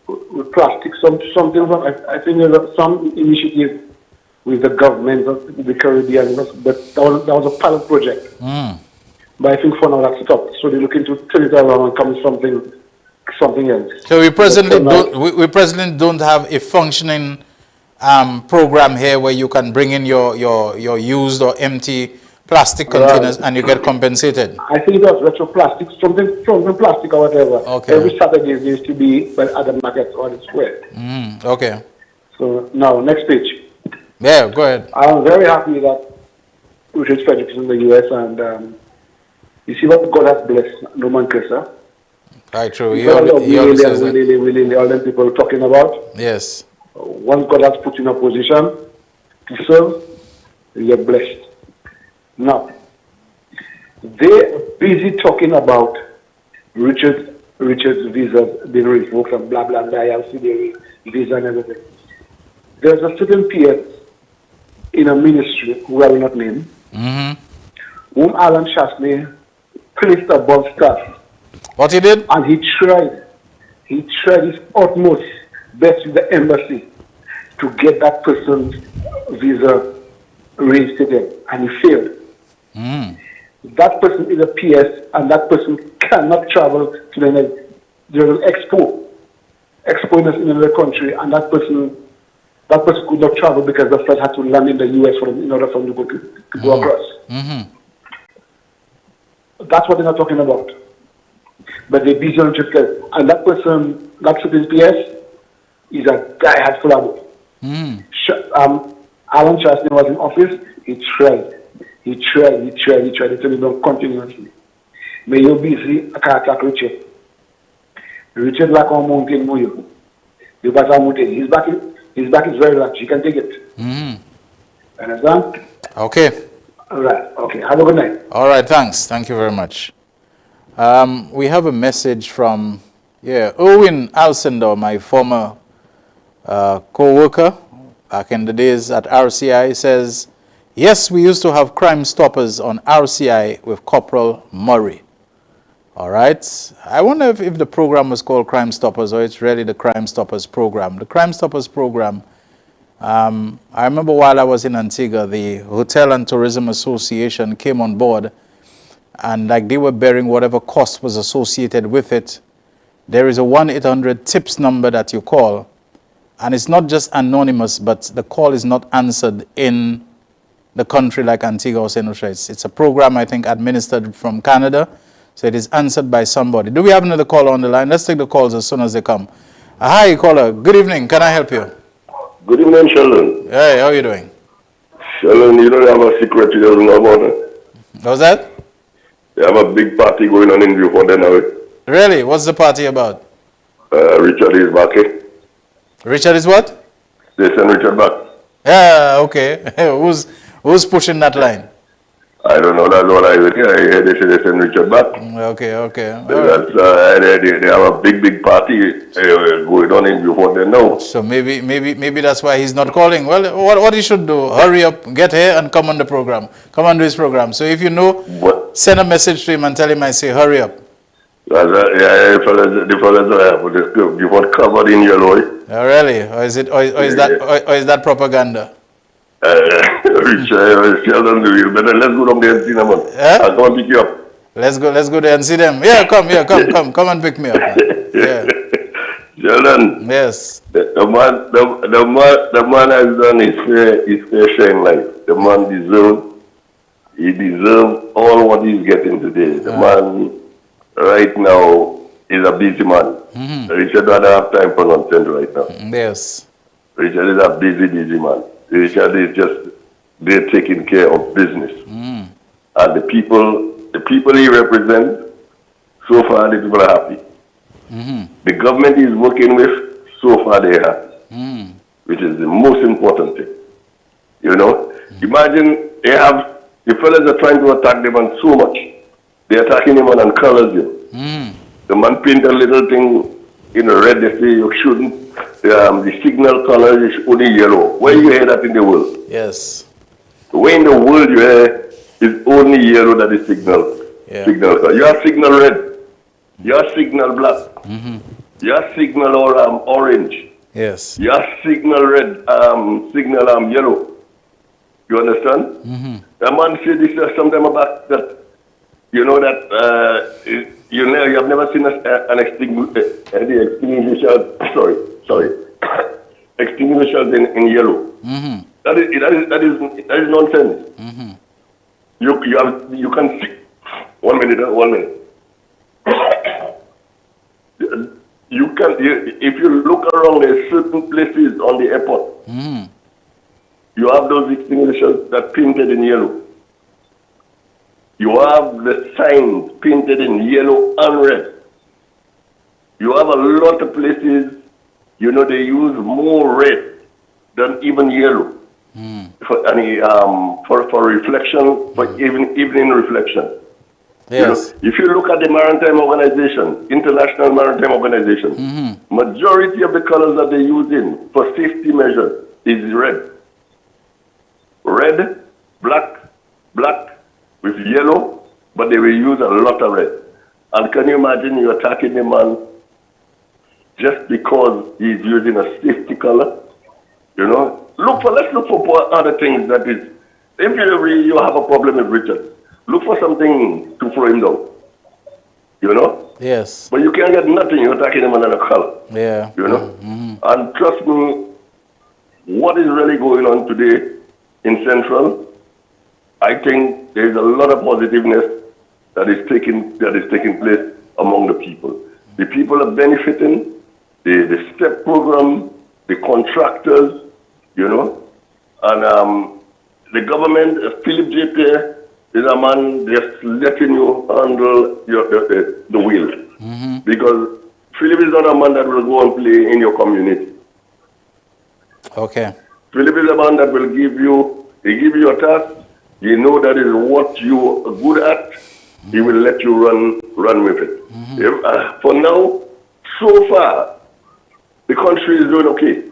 with plastic, something, I think there's some initiative with the government of the Caribbean, but that was a pilot project. But I think for now that's stopped. So they're looking to turn it around and come with something else. So we presently don't have a functioning program here where you can bring in your used or empty plastic containers and you get compensated. I think it was retro plastic, something plastic or whatever. Okay. Every Saturday there used to be at the market or the square. Okay. So now next page. Yeah, go ahead. I'm very happy that Frederick is in the US, and you see what God has blessed, no man curse, huh? Right, true. He always says that. All them people talking about. Yes. Once God has put you in a position to serve, you get blessed. Now, they're busy talking about Richard's visa being revoked and blah, blah, blah, LCD visa and everything. There's a certain PS in a ministry who I will not name, whom Alan Shastley placed above staff. What he did? And he tried his utmost best with the embassy to get that person's visa reinstated, and he failed. That person is a PS, and that person cannot travel to there's an expo in another country, and that person could not travel because the flight had to land in the US in order for him to go across. That's what they're not talking about. But they're busy on Twitter. And that person, that certain PS, is a die-hard collabo. Alan Chastain was in office. He tried to tell him continuously. May you busy, I can't attack Richard. Richard like on mountain Muyo. You got a mountain. His back is very large. He can take it. Understand? Okay. All right. Okay. Have a good night. All right. Thanks. Thank you very much. We have a message from, Owen Alcindor, my former co-worker back in the days at RCI, says, yes, we used to have Crime Stoppers on RCI with Corporal Murray. All right. I wonder if the program was called Crime Stoppers or it's really the Crime Stoppers program. The Crime Stoppers program, I remember while I was in Antigua, the Hotel and Tourism Association came on board, and like they were bearing whatever cost was associated with it. There is a 1-800-TIPS number that you call, and it's not just anonymous, but the call is not answered in the country like Antigua or St. Lucia. It's a program, I think, administered from Canada, so it is answered by somebody. Do we have another caller on the line? Let's take the calls as soon as they come. Hi, caller. Good evening. Can I help you? Good evening, Sheldon. Hey, how are you doing? Sheldon, you don't have a secret you don't know about it. How's that? They have a big party going on in Viewport now. Really? What's the party about? Richard is back, eh? Richard is what? They send Richard back. Yeah, okay. Who's pushing that line? I don't know, that's what I heard. I heard they say they send Richard back. Okay. They have a big party going on in Viewport there now. So maybe that's why he's not calling. Well, what he should do, hurry up, get here and come on the program. Come on to his program. So if you know, send a message to him and tell him I say hurry up. The fellas Viewport covered in yellow. Oh, really? Or is that propaganda? Sheldon, you better let's go down there and see them. I'll come and pick you up. Let's go there and see them. Yeah, come and pick me up. Yeah. Sheldon. Yes. The man has done his fair share in life. The man deserves all what he's getting today. The man right now is a busy man. Richard doesn't have time for nonsense right now. Yes. Richard is a busy man. Richard is just there taking care of business. And the people he represents, so far the people are happy. The government he's working with, so far they're happy. Which is the most important thing. You know? Imagine the fellas are trying to attack the man so much. They're attacking him on colors him. The man paint a little thing in red, they say you shouldn't. The signal color is only yellow. Where you hear that in the world? Yes. Where in the world you hear is only yellow that is signal. Yeah. Signal color. You have signal red. You have signal black. You have signal orange. Yes. You have signal red, signal yellow. You understand? The man said this sometime back that you know that you have never seen an extinguisher. Extinguishers in yellow. That is nonsense. You can see. 1 minute. You can if you look around certain places on the airport. You have those extinguishers that painted in yellow. You have the signs painted in yellow and red. You have a lot of places, you know, they use more red than even yellow for reflection, for evening reflection. Yes. You know, if you look at the Maritime Organization, International Maritime Organization, majority of the colors that they use in for safety measures is red. Red, black with yellow, but they will use a lot of red. And can you imagine you attacking a man just because he's using a safety color? You know, let's look for other things that is. If you have a problem with Richard, look for something to throw him down. You know? Yes. But you can't get nothing. You're attacking him on a color. Yeah. You know? And trust me, what is really going on today in Central, I think there is a lot of positiveness that is taking place among the people. The people are benefiting. The STEP program, the contractors, you know, and the government, Philip J. Pierre, is a man just letting you handle the wheel. Because Philip is not a man that will go and play in your community. Okay. Philip is a man that will give you a task. You know that is what you are good at. He will let you run with it. For now, so far, the country is doing okay.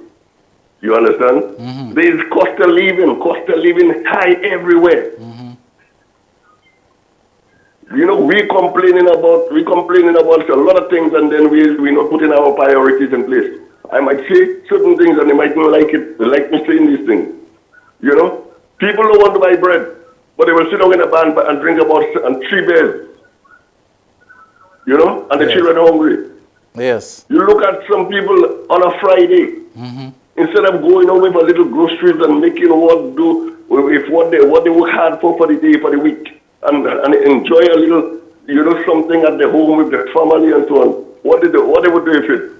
You understand? There is cost of living high everywhere. You know, we complaining about a lot of things, and then we not putting our priorities in place. I might say certain things, and they might not like it. They like me saying these things. You know, people don't want to buy bread, but they will sit down in a bar and drink about 3 beers. You know, and the children are hungry. Yes. You look at some people on a Friday, instead of going out with a little groceries and making what they work hard for the day, for the week, and enjoy a little, you know, something at the home with the family and so on. What they would do with it?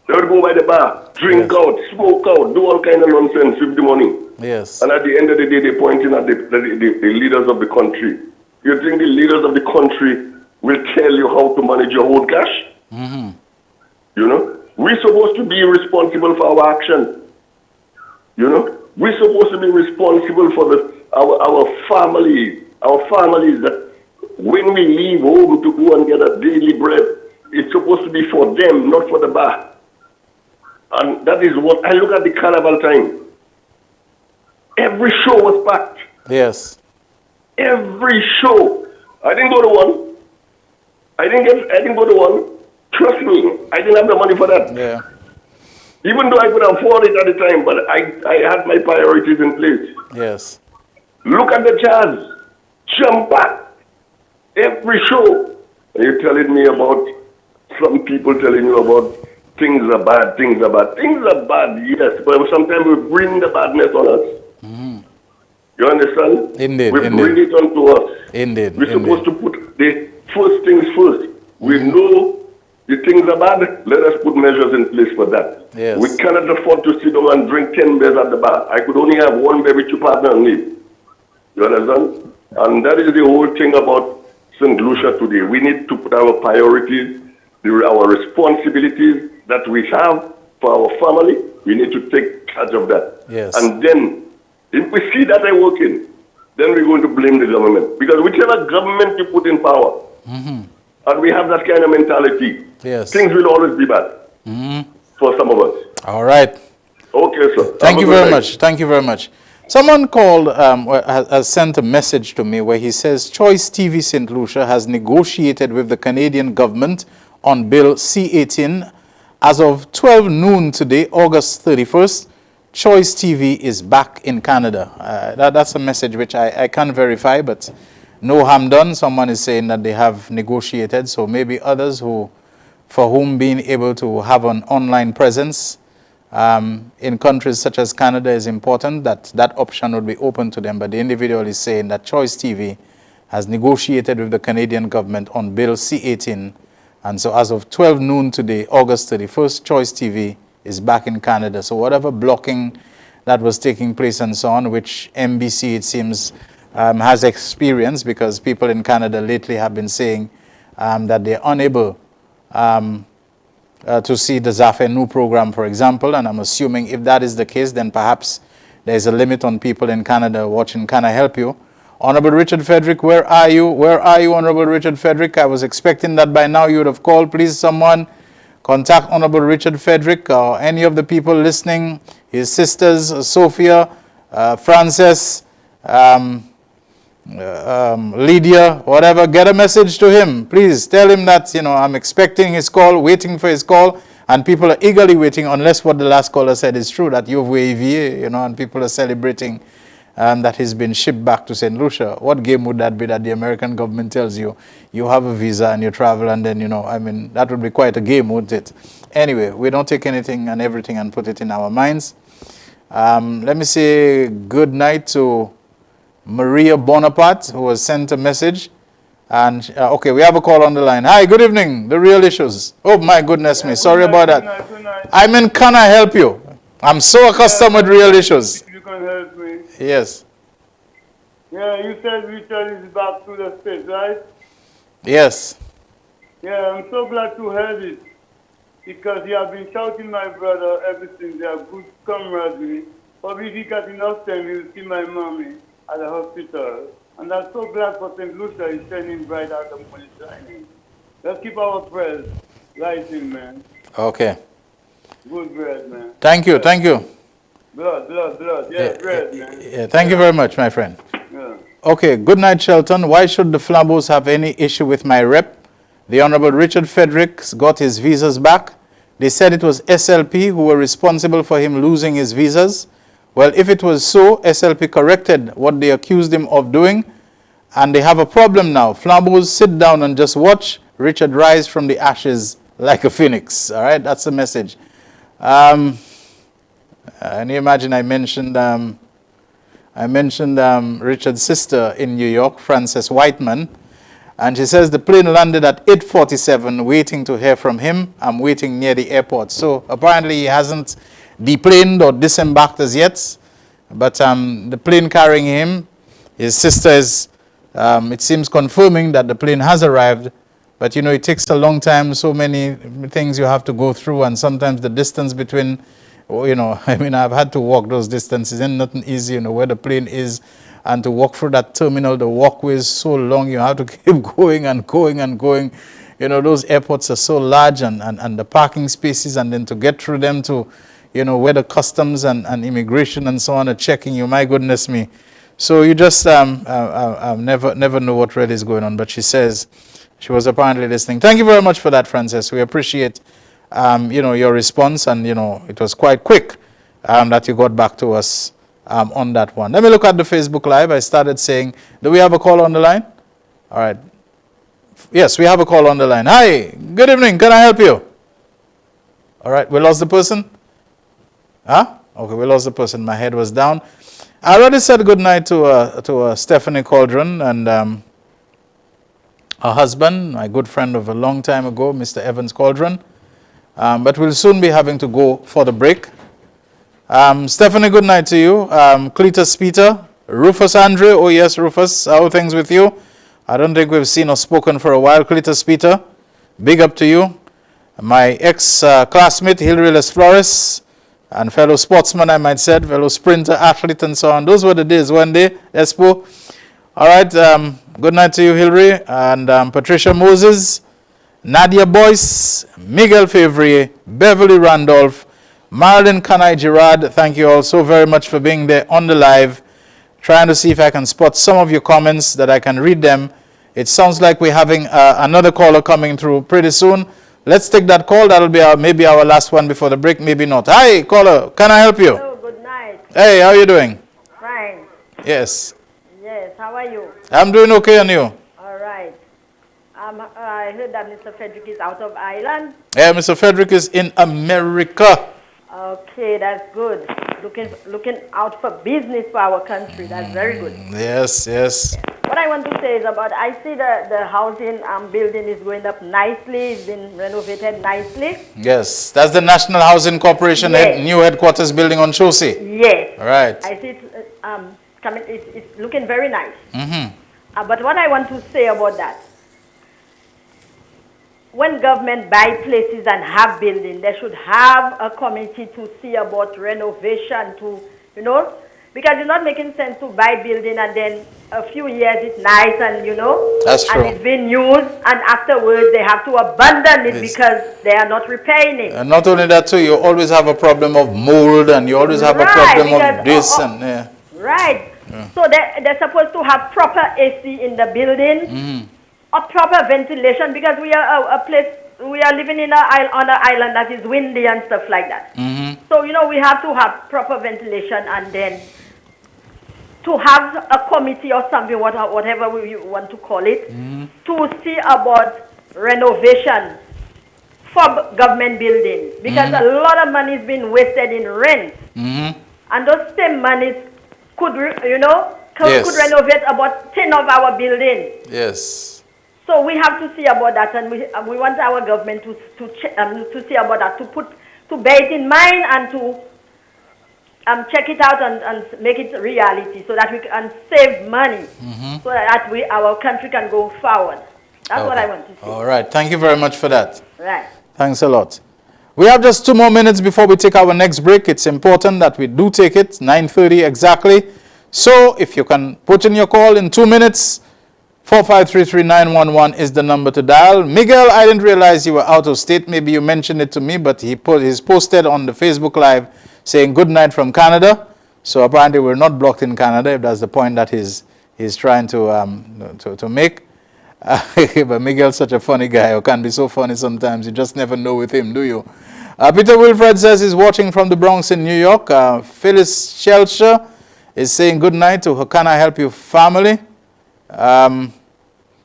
They would go by the bar, drink out, smoke out, do all kind of nonsense with the money. Yes. And at the end of the day, they're pointing at the leaders of the country. You think the leaders of the country will tell you how to manage your own cash? You know, we're supposed to be responsible for our action. You know, we're supposed to be responsible for our families that when we leave home to go and get a daily bread, it's supposed to be for them, not for the bar. And that is what I look at the carnival time. Every show was packed. Yes. Every show. I didn't go to one. I didn't go to one. Trust me, I didn't have the money for that. Yeah. Even though I could afford it at the time, but I had my priorities in place. Yes. Look at the jazz. Jump back. Every show. And you're telling me about some people telling you about things are bad, things are bad. Things are bad, yes, but sometimes we bring the badness on us. You understand? Indeed. We bring it onto us. Indeed. We're supposed to put the first things first. We know the things are bad, let us put measures in place for that. Yes. We cannot afford to sit down and drink 10 beers at the bar. I could only have 1 beer with your partner and leave. You understand? And that is the whole thing about St. Lucia today. We need to put our priorities, our responsibilities that we have for our family. We need to take charge of that. Yes. And then, if we see that they're working, then we're going to blame the government. Because whichever government you put in power, and we have that kind of mentality, yes, things will always be bad for some of us. All right. Okay, sir. Thank you very much. Thank you very much. Someone called, has sent a message to me where he says, Choice TV St. Lucia has negotiated with the Canadian government on Bill C-18. As of 12 noon today, August 31st, Choice TV is back in Canada. That's a message which I can't verify, but no harm done. Someone is saying that they have negotiated, so maybe others for whom being able to have an online presence in countries such as Canada is important, that option would be open to them. But the individual is saying that Choice TV has negotiated with the Canadian government on Bill C-18. And so as of 12 noon today, August 31st, Choice TV is back in Canada. So whatever blocking that was taking place and so on, which MBC, it seems, has experienced, because people in Canada lately have been saying that they're unable to see the Zafir Nu program, for example. And I'm assuming if that is the case, then perhaps there's a limit on people in Canada watching Can I Help You? Honorable Richard Frederick, where are you? Where are you, Honorable Richard Frederick? I was expecting that by now you would have called. Please, someone contact Honorable Richard Frederick or any of the people listening, his sisters, Sophia, Frances, Lydia, whatever. Get a message to him. Please tell him that, you know, I'm expecting his call, waiting for his call, and people are eagerly waiting, unless what the last caller said is true, that you've AVA, you know, and people are celebrating that he's been shipped back to St. Lucia. What game would that be, that the American government tells you you have a visa and you travel, and then, you know, I mean, that would be quite a game, wouldn't it? Anyway, we don't take anything and everything and put it in our minds. Let me say good night to Maria Bonaparte, who has sent a message. And, okay, we have a call on the line. Hi, good evening. The Real Issues. Oh, my goodness me. Sorry about that. Good night. I mean, can I help you? I'm so accustomed with Real Issues. You can help me. Yes. Yeah, you said Richard is back to the States, right? Yes. Yeah, I'm so glad to hear it, because you have been shouting my brother ever since. They have good camaraderie. But if he got enough time, he will see my mommy at the hospital. And I'm so glad for St. Lucia is shining bright out the moon is shining. Let's keep our prayers lighting, man. Okay. Good bread, man. Thank you. Thank you. Blood. Yeah, bread, man. Yeah, thank you very much, my friend. Yeah. Okay, good night, Shelton. Why should the Flambos have any issue with my rep? The Honorable Richard Frederick got his visas back. They said it was SLP who were responsible for him losing his visas. Well, if it was so, SLP corrected what they accused him of doing, and they have a problem now. Flambos, sit down and just watch Richard rise from the ashes like a phoenix. All right, that's the message. And you imagine I mentioned Richard's sister in New York, Frances Whiteman, and she says the plane landed at 8:47, waiting to hear from him. I'm waiting near the airport. So apparently he hasn't deplaned or disembarked as yet, but the plane carrying him, his sister is, it seems, confirming that the plane has arrived. But, you know, it takes a long time, so many things you have to go through, and sometimes the distance between, you know, I mean, I've had to walk those distances, and nothing easy, you know, where the plane is, and to walk through that terminal, the walkway is so long, you have to keep going and going and going. You know, those airports are so large, and the parking spaces, and then to get through them to, you know, where the customs and immigration and so on are checking you, my goodness me. So you just never know what really is going on, but she says, she was apparently listening. Thank you very much for that, Frances. We appreciate, you know, your response, and, you know, it was quite quick that you got back to us on that one. Let me look at the Facebook Live. I started saying, do we have a call on the line? All right. Yes, we have a call on the line. Hi, good evening. Can I help you? All right, we lost the person? Huh? Okay, we lost the person. My head was down. I already said good night to Stephanie Cauldron and her husband, my good friend of a long time ago, Mr. Evans Cauldron. But we'll soon be having to go for the break. Stephanie, good night to you. Cletus Peter, Rufus Andre. Oh yes, Rufus, how are things with you? I don't think we've seen or spoken for a while. Cletus Peter, big up to you. My ex-classmate, Hilary Les Flores, and fellow sportsman, I might say, fellow sprinter, athlete, and so on. Those were the days, one day, Espo. All right, good night to you, Hilary, and Patricia Moses, Nadia Boyce, Miguel Favre, Beverly Randolph, Marilyn Kanai Girard. Thank you all so very much for being there on the live. Trying to see if I can spot some of your comments that I can read them. It sounds like we're having another caller coming through pretty soon. Let's take that call. That'll be maybe our last one before the break, maybe not. Hi, caller. Can I help you? Hello, good night. Hey, how are you doing? Fine. Yes. Yes, how are you? I'm doing okay, and you? All right. I heard that Mr. Frederick is out of Ireland. Yeah, Mr. Frederick is in America. Okay, that's good. Looking out for business for our country. That's very good. Yes, yes. What I want to say is about, I see the housing building is going up nicely. It's been renovated nicely. Yes, that's the National Housing Corporation new headquarters building on Chaussee. Yes. All right. I see it's looking very nice. Mm-hmm. But what I want to say about that, when government buy places and have buildings, they should have a committee to see about renovation, to, you know, because it's not making sense to buy building and then a few years it's nice and, you know, that's true. And it's been used, and afterwards they have to abandon it because they are not repairing it. And not only that too, you always have a problem of mold, and you always have a problem of this and yeah. Right. Yeah. So they're supposed to have proper AC in the building, or proper ventilation, because we are we are living on an island that is windy and stuff like that. So, you know, we have to have proper ventilation, and then to have a committee or something, whatever we want to call it, to see about renovation for government buildings, because a lot of money is being wasted in rent, and those same monies could, you know, could renovate about 10 of our buildings. Yes. So we have to see about that, and we want our government to see about that, to bear it in mind and to check it out and make it reality, so that we can save money, so that our country can go forward. That's what I want to say. All right. Thank you very much for that. Right. Thanks a lot. We have just 2 more minutes before we take our next break. It's important that we do take it, 9:30 exactly. So if you can put in your call in 2 minutes, 4533911 is the number to dial. Miguel, I didn't realize you were out of state. Maybe you mentioned it to me, but he's posted on the Facebook Live saying good night from Canada. So apparently we're not blocked in Canada, if that's the point that he's he's trying to make. But Miguel's such a funny guy, or can be so funny sometimes. You just never know with him, do you? Peter Wilfred says he's watching from the Bronx in New York. Phyllis Shelcher is saying good night to her Can I Help You family.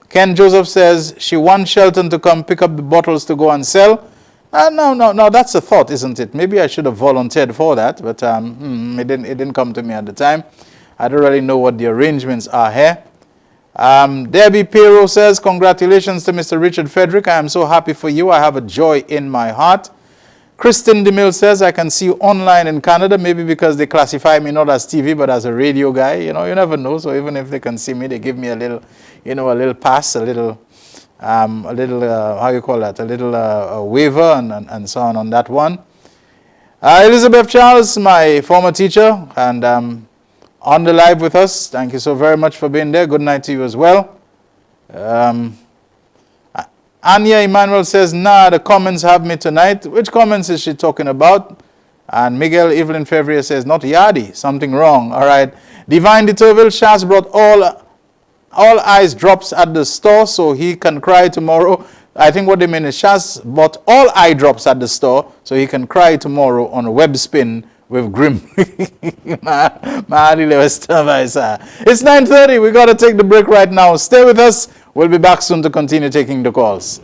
Ken Joseph says she wants Shelton to come pick up the bottles to go and sell. No, that's a thought, isn't it? Maybe I should have volunteered for that, but it didn't come to me at the time. I don't really know what the arrangements are here. Debbie Pero says, congratulations to Mr. Richard Frederick. I am so happy for you. I have a joy in my heart. Kristen DeMille says, I can see you online in Canada, maybe because they classify me not as TV, but as a radio guy. You know, you never know. So even if they can see me, they give me a little, a little pass, a little, how you call that, a little waiver and so on that one. Elizabeth Charles, my former teacher, and on the live with us. Thank you so very much for being there. Good night to you as well. Anya Emmanuel says, nah, the comments have me tonight. Which comments is she talking about? And Miguel Evelyn Fevrier says, not Yardi, something wrong. All right. Divine Deterville, Shaz brought all eyes drops at the store so he can cry tomorrow. I think what they mean is Shaz bought all eye drops at the store so he can cry tomorrow on a web spin with Grim. It's 9:30. We got to take the break right now. Stay with us. We'll be back soon to continue taking the calls.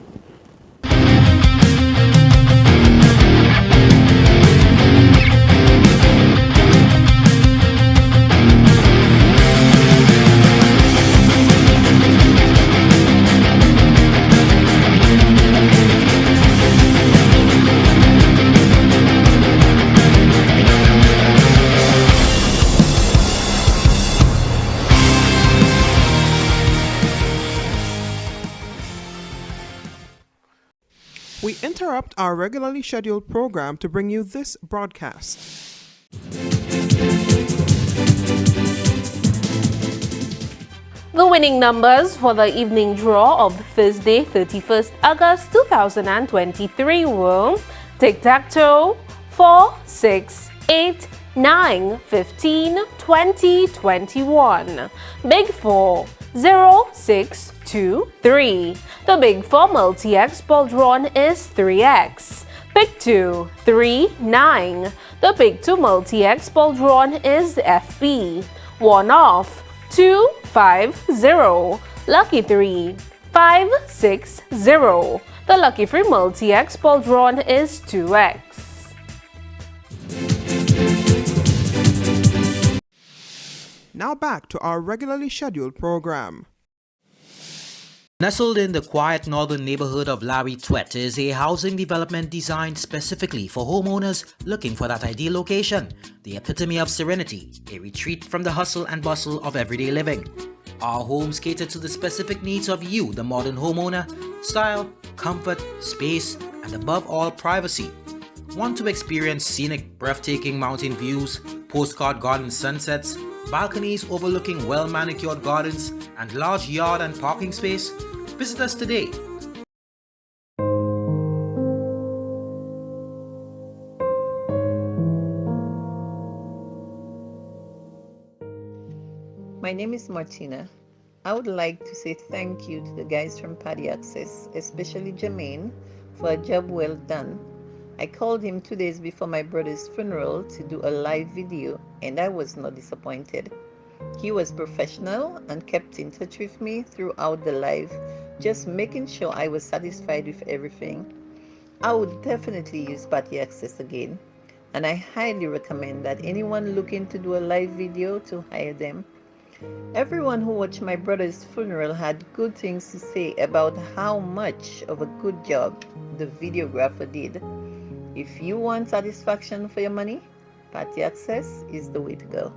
We interrupt our regularly scheduled program to bring you this broadcast. The winning numbers for the evening draw of Thursday, 31st August 2023 were Tic-Tac-Toe, 4, 6, 8, 9, 15, 20, 21. Big 4, 0, 6, 2, 3. The Big 4 multi-X ball drawn is 3X. Big 2, 3, 9. The Big 2 multi-X ball drawn is FB. 1 off, 2, 5, 0. Lucky 3, 5, 6, 0. The Lucky 3 multi-X ball drawn is 2X. Now back to our regularly scheduled program. Nestled in the quiet northern neighborhood of Larry Twett is a housing development designed specifically for homeowners looking for that ideal location, the epitome of serenity, a retreat from the hustle and bustle of everyday living. Our homes cater to the specific needs of you, the modern homeowner: style, comfort, space, and above all, privacy. Want to experience scenic, breathtaking mountain views, postcard garden sunsets, balconies overlooking well-manicured gardens, and large yard and parking space? Visit us today. My name is Martina. I would like to say thank you to the guys from Paddy Access, especially Jermaine, for a job well done. I called him 2 days before my brother's funeral to do a live video, and I was not disappointed. He was professional and kept in touch with me throughout the live, just making sure I was satisfied with everything. I would definitely use Paddy Access again, and I highly recommend that anyone looking to do a live video to hire them. Everyone who watched my brother's funeral had good things to say about how much of a good job the videographer did. If you want satisfaction for your money, Paddy Access is the way to go.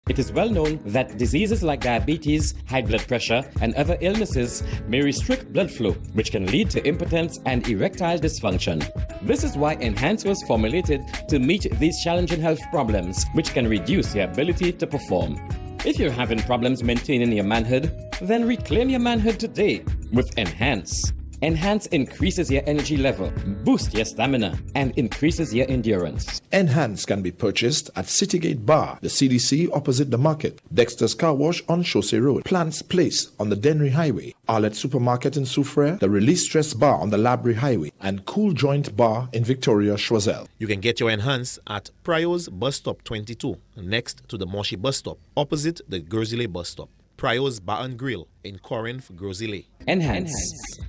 It is well known that diseases like diabetes, high blood pressure, and other illnesses may restrict blood flow, which can lead to impotence and erectile dysfunction. This is why Enhance was formulated to meet these challenging health problems, which can reduce your ability to perform. If you're having problems maintaining your manhood, then reclaim your manhood today with Enhance. Enhance increases your energy level, boost your stamina, and increases your endurance. Enhance can be purchased at Citygate Bar, the CDC opposite the market, Dexter's Car Wash on Chaussee Road, Plants Place on the Dennery Highway, Arlette Supermarket in Soufriere, the Release Stress Bar on the Labrie Highway, and Cool Joint Bar in Victoria, Choiseul. You can get your Enhance at Prio's Bus Stop 22, next to the Moshi Bus Stop, opposite the Gurzile Bus Stop. Prio's Bar and Grill in Corinth, Gurzile. Enhance,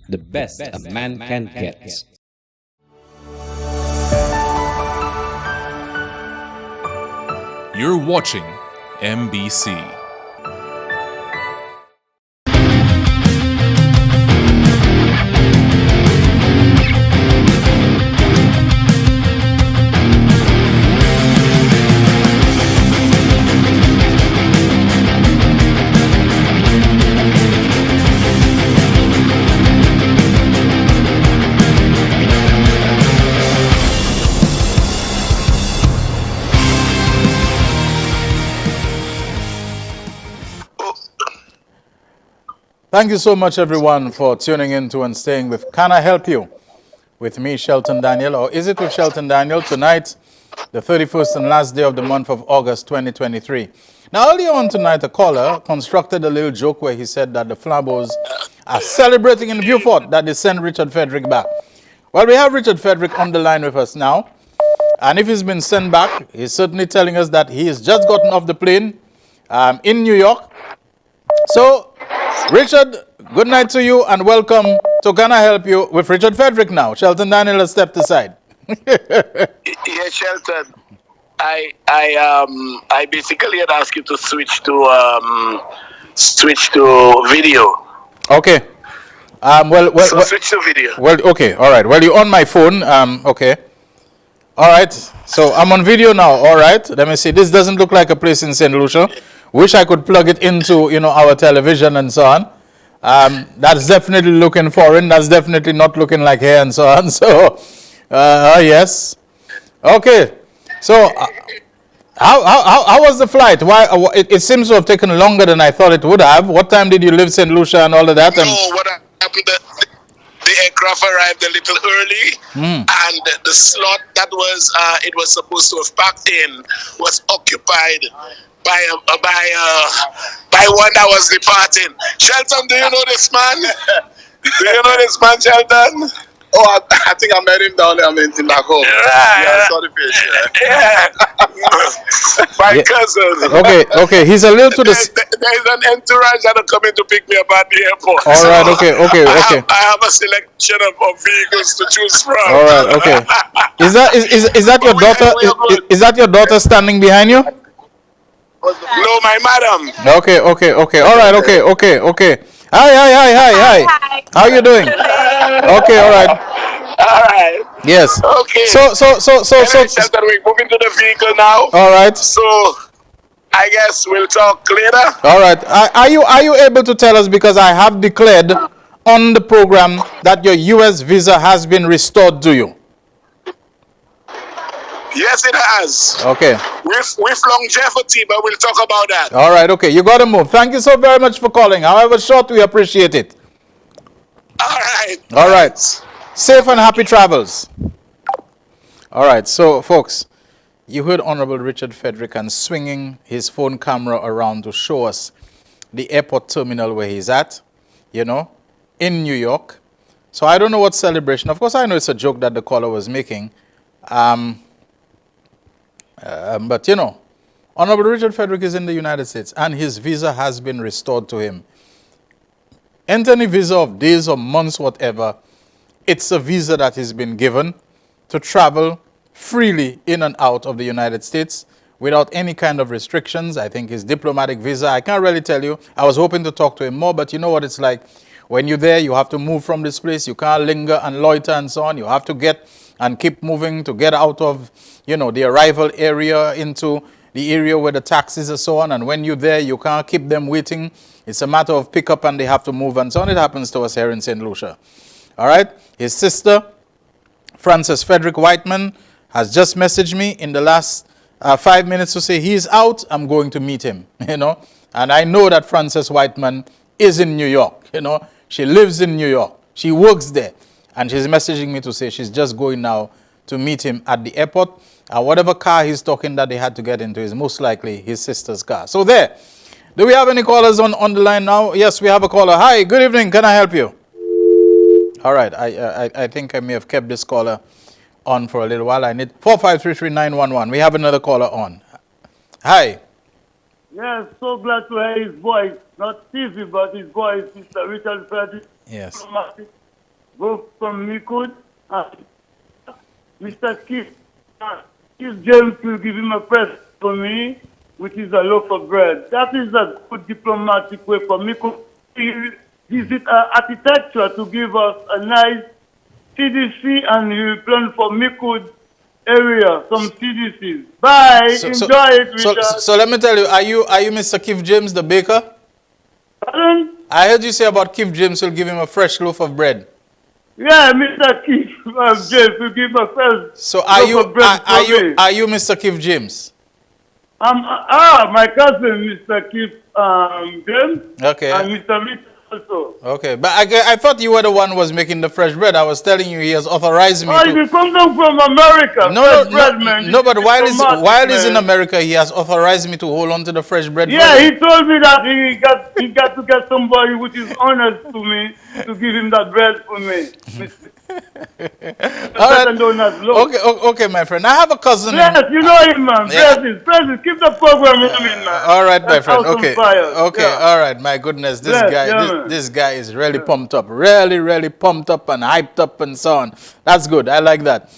the best a man can get. You're watching MBC. Thank you so much, everyone, for tuning in to and staying with Can I Help You? With me, Shelton Daniel, or is it with Shelton Daniel? Tonight, the 31st and last day of the month of August 2023. Now, earlier on tonight, a caller constructed a little joke where he said that the Flabos are celebrating in Beaufort that they sent Richard Frederick back. Well, we have Richard Frederick on the line with us now. And if he's been sent back, he's certainly telling us that he has just gotten off the plane in New York. So, Richard, good night to you and welcome to Can I Help You with Richard Frederick now. Shelton Daniel has stepped aside. Yes, Shelton. I basically had asked you to switch to video. Okay. So switch to video. Well, okay, all right. Well, you're on my phone. Okay. All right. So I'm on video now. All right. Let me see. This doesn't look like a place in St. Lucia. Wish I could plug it into, our television and so on. That's definitely looking foreign. That's definitely not looking like here and so on. So, yes. Okay. So, how was the flight? Why? It seems to have taken longer than I thought it would have. What time did you leave St. Lucia and all of that? No, what happened? The aircraft arrived a little early, and the slot that it was supposed to have packed in was occupied by one that was departing. Shelton, do you know this man? Do you know this man, Shelton? Oh, I think I met him down there. I met him back home. Yeah, I saw the picture. Yeah. My cousin. Okay. He's a little to the... There's an entourage that are coming to pick me up at the airport. All right, okay. I have a selection of vehicles to choose from. All right, okay. Is that your daughter? Is that your daughter standing behind you? No, my madam. Okay. All right, okay. Hi. How you doing? Okay, all right. All right. Yes. Okay. So. Shelton, we're moving to the vehicle now. All right. So, I guess we'll talk later. All right. Are you able to tell us, because I have declared on the program that your U.S. visa has been restored to you? Yes, it has. Okay. With longevity, but we'll talk about that. All right, okay. You got to move. Thank you so very much for calling. However short, we appreciate it. All right. Safe and happy travels. All right. So, folks, you heard Honorable Richard Frederick and swinging his phone camera around to show us the airport terminal where he's at, in New York. So I don't know what celebration. Of course, I know it's a joke that the caller was making. But, Honorable Richard Frederick is in the United States and his visa has been restored to him. Enter any visa of days or months, whatever, it's a visa that has been given to travel freely in and out of the United States without any kind of restrictions. I think his diplomatic visa, I can't really tell you. I was hoping to talk to him more, but you know what it's like. When you're there, you have to move from this place. You can't linger and loiter and so on. You have to get and keep moving to get out of, the arrival area into the area where the taxis are so on. And when you're there, you can't keep them waiting. It's a matter of pick up and they have to move and so on. It happens to us here in St. Lucia. All right. His sister, Frances Frederick Whiteman, has just messaged me in the last 5 minutes to say he's out. I'm going to meet him, And I know that Frances Whiteman is in New York, She lives in New York. She works there. And she's messaging me to say she's just going now to meet him at the airport. Whatever car he's talking that they had to get into is most likely his sister's car. So there. Do we have any callers on the line now? Yes, we have a caller. Hi, good evening. Can I help you? All right. I think I may have kept this caller on for a little while. I need 4533911. We have another caller on. Hi. Yes, so glad to hear his voice. Not TV, but his voice. Mr. Richard Frederick. Yes. Both from Mikud and Mr. Keith. Keith James will give him a present for me, which is a loaf of bread. That is a good diplomatic way for Mikud to visit architecture to give us a nice CDC, and he will plan for Mikud area, some CDCs. Bye. Enjoy it, Richard. So let me tell you, are you Mr. Keith James, the baker? Pardon? I heard you say about Keith James will give him a fresh loaf of bread. Yeah, Mr. Keith James will give a fresh So loaf are you Mr. Keith James? My cousin, Mr. Keith James. Okay. And Mr. Richard also. Okay, but I thought you were the one who was making the fresh bread. I was telling you he has authorized me to... you come down from America. No, but while he's in America, he has authorized me to hold on to the fresh bread. Yeah, he told me that he got to get somebody which is honest to me to give him that bread for me. All right. Okay, my friend. I have a cousin. Yes, you know him, man. Yeah. President, keep the program running, man. All right, my friend. Okay. Yeah. All right. My goodness, this guy is really pumped up, really pumped up and hyped up and so on. That's good. I like that.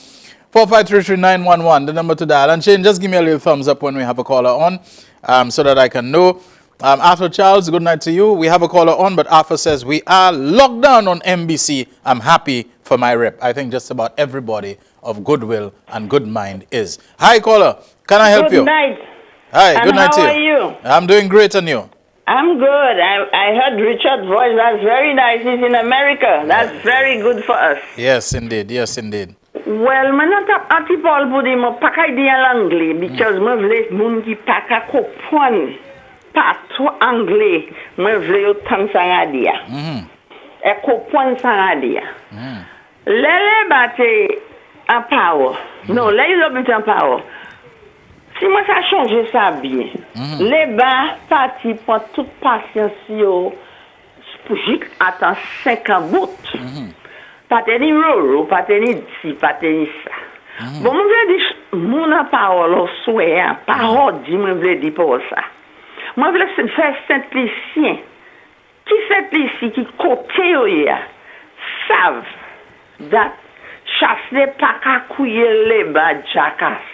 4533911, the number to dial. And Shane, just give me a little thumbs up when we have a caller on, so that I can know. Arthur Charles, good night to you. We have a caller on, but Arthur says we are locked down on MBC. I'm happy for my rep. I think just about everybody of goodwill and good mind is. Hi, caller. Can I help you? Good night. Hi, good night to you. How are you? I'm doing great, and you? I'm good. I heard Richard's voice. That's very nice. He's in America. That's very good for us. Yes, indeed. Yes, indeed. Well, je ne sais pas pour dire, je ne pas dire en anglais, because je veux moun qui pas comprendre pas trop anglais, je veux autant ça à dire. Et comprendre ça à dire. Les battre en power. Non, les battre en power. Si moi ça change ça bien. Les bas parti pour toute patience pour juste attendre 5 ans bout. Pas tenir roro, pas tenir ci, pas tenir ça. Bon, je veux dire, mon parole au souhait, parole, je veux dire pour ça. Moi, je veux faire Saint-Lucien. Qui Saint-Lucien qui côté savent that chasse pas qu'à couiller les bas jackass.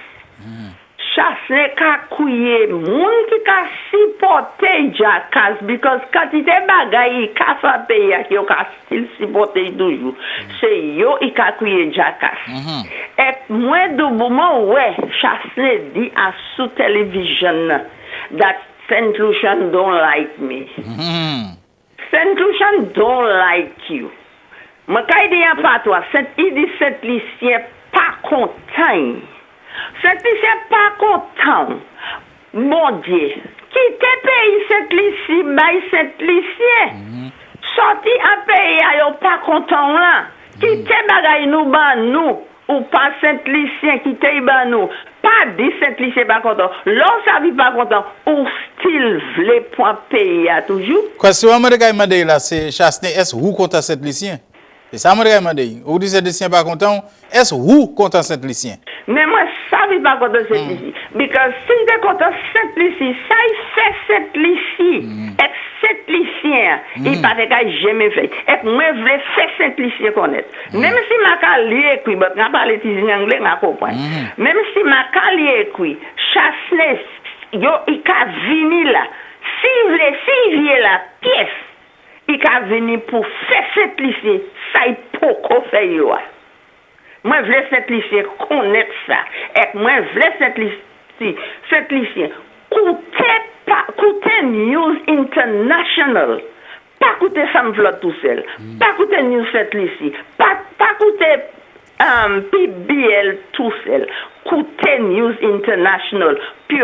Chasse qu'à couiller moun qui ka supporter jackass, because quand il te bagaille ka fa payer qui yo ka still supporter toujours. C'est yo il ka couiller jackass. Et moi de moment ouais chasse dit à sous télévision that Saint Lucian don't like me. Saint Lucian don't like you. Ma kay di a pas toi, il dit Saint Lucien pas content. Saint Lucien pas content. Mon Dieu, qui te paye Saint Lucien, by Saint Lucien. Sorti à payer à yo pas content là. Qui te bagay nous ban nous ou pas Saint Lucien qui te ban nous. Pas dit Saint Lucien pas content. L'on s'avi pas content ou still vle point payer à toujours. Question américain m'a dit là, c'est Chasné, est-ce vous contre Saint Lucien? C'est ça américain m'a dit. Ou dit Saint Lucien pas content, est-ce vous contre Saint Lucien? Mais moi, ça ne veut pas contre Saint Lucie. Parce que si je contre Saint Lucie, ça il fait Saint Lucie. Et Saint Lucien, il ne peut pas jamais fait. Et moi, je veux faire Saint Lucien connaître. Même si ma lu écrit, je ne parle pas anglais, je comprends. Même si ma lu écrit, chasse il a venu là. Si vient la pièce, il a venu pour faire Saint Lucien, ça il peut pas faire. Moi, je veux cette lycée connaître ça. Et moi, je veux cette lycée écoutez News International. Pas écouter Sam Flotte tout seul. Pas écouter News cette lycée. Pas écouter PBL tout seul. Écoutez News International. Puis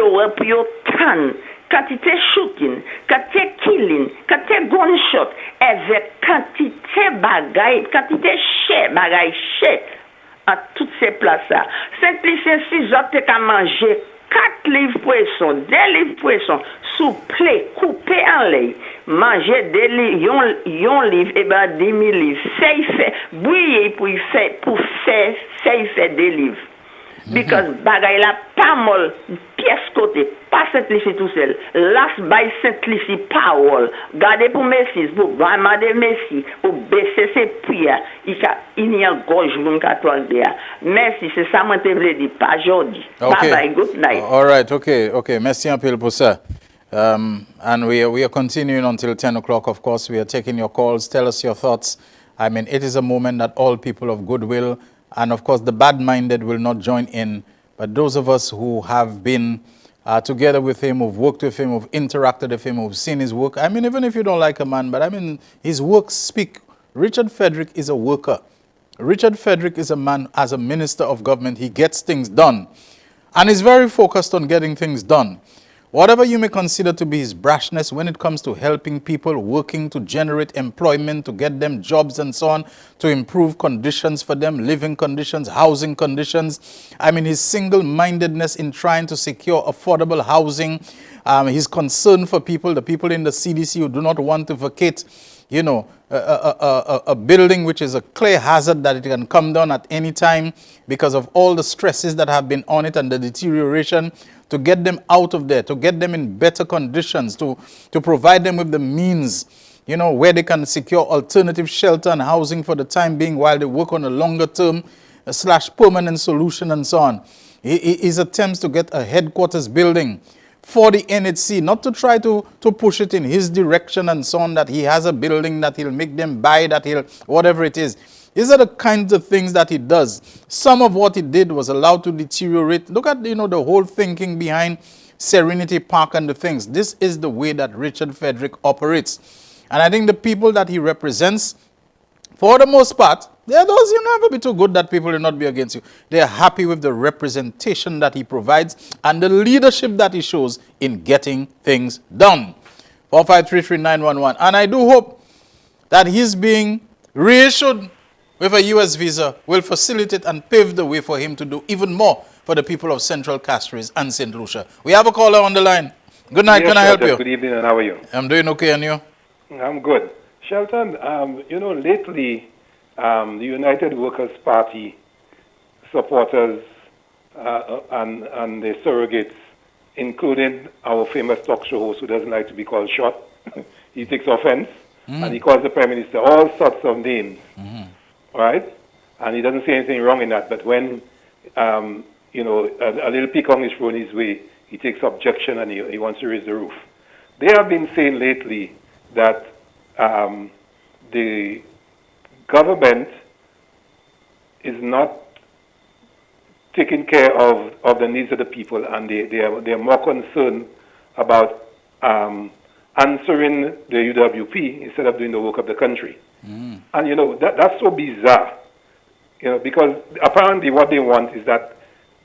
tan quantité shooting, quantité killing, quantité gunshot, avec quantité bagaille, quantité chè, bagaille chè, à toutes ces places-là. Saint-Lucien, si j'opte qu'à manger 4 livres poisson, 2 livres poisson, souple, coupé en lait, manger 2 livres, yon livre, et ben 10 000 livres, ça y fait, bouillir pour faire, ça y fait 2 livres. Because bagay la pas molle, pièce côté, pas Saint-Lucie tout seul. Last by Saint-Lucie Powell. Gardez pour Messi, pour vraiment de Messi, pour baisser ses prières. Il y a un gauche moun katouan de. Merci, c'est ça moi te vle di, pas jodi. Okay. Bye bye, good night. All right, okay. Merci un peu pour ça. And we are continuing until 10 o'clock, of course. We are taking your calls. Tell us your thoughts. I mean, it is a moment that all people of goodwill and, of course, the bad-minded will not join in. But those of us who have been together with him, who've worked with him, who've interacted with him, who've seen his work. I mean, even if you don't like a man, but I mean, his works speak. Richard Frederick is a worker. Richard Frederick is a man, as a minister of government, he gets things done. And he's very focused on getting things done. Whatever you may consider to be his brashness when it comes to helping people, working to generate employment, to get them jobs and so on, to improve conditions for them, living conditions, housing conditions. I mean, his single-mindedness in trying to secure affordable housing, his concern for people, the people in the CDC who do not want to vacate, you know, a building which is a clear hazard that it can come down at any time because of all the stresses that have been on it and the deterioration, to get them out of there, to get them in better conditions, to provide them with the means, you know, where they can secure alternative shelter and housing for the time being while they work on a longer term / permanent solution and so on. His attempts to get a headquarters building for the NHC, not to try to push it in his direction and so on, that he has a building that he'll make them buy, that he'll, whatever it is. These are the kinds of things that he does. Some of what he did was allowed to deteriorate. Look at, you know, the whole thinking behind Serenity Park and the things. This is the way that Richard Frederick operates. And I think the people that he represents, for the most part, there are those you never be too good that people will not be against you. They are happy with the representation that he provides and the leadership that he shows in getting things done. 4533911. And I do hope that he's being reissued with a U.S. visa will facilitate and pave the way for him to do even more for the people of Central Castries and St. Lucia. We have a caller on the line. Good night. Yes, can I help Shelton, you? Good evening, and how are you? I'm doing okay, and you? I'm good. Shelton, you know, lately, the United Workers' Party supporters and the surrogates, including our famous talk show host who doesn't like to be called short, he takes offense, and he calls the Prime Minister all sorts of names. Right? And he doesn't see anything wrong in that. But when, you know, a little peacock is thrown his way, he takes objection and he wants to raise the roof. They have been saying lately that the government is not taking care of the needs of the people, and they are more concerned about answering the UWP instead of doing the work of the country. And, you know, that's so bizarre, you know, because apparently what they want is that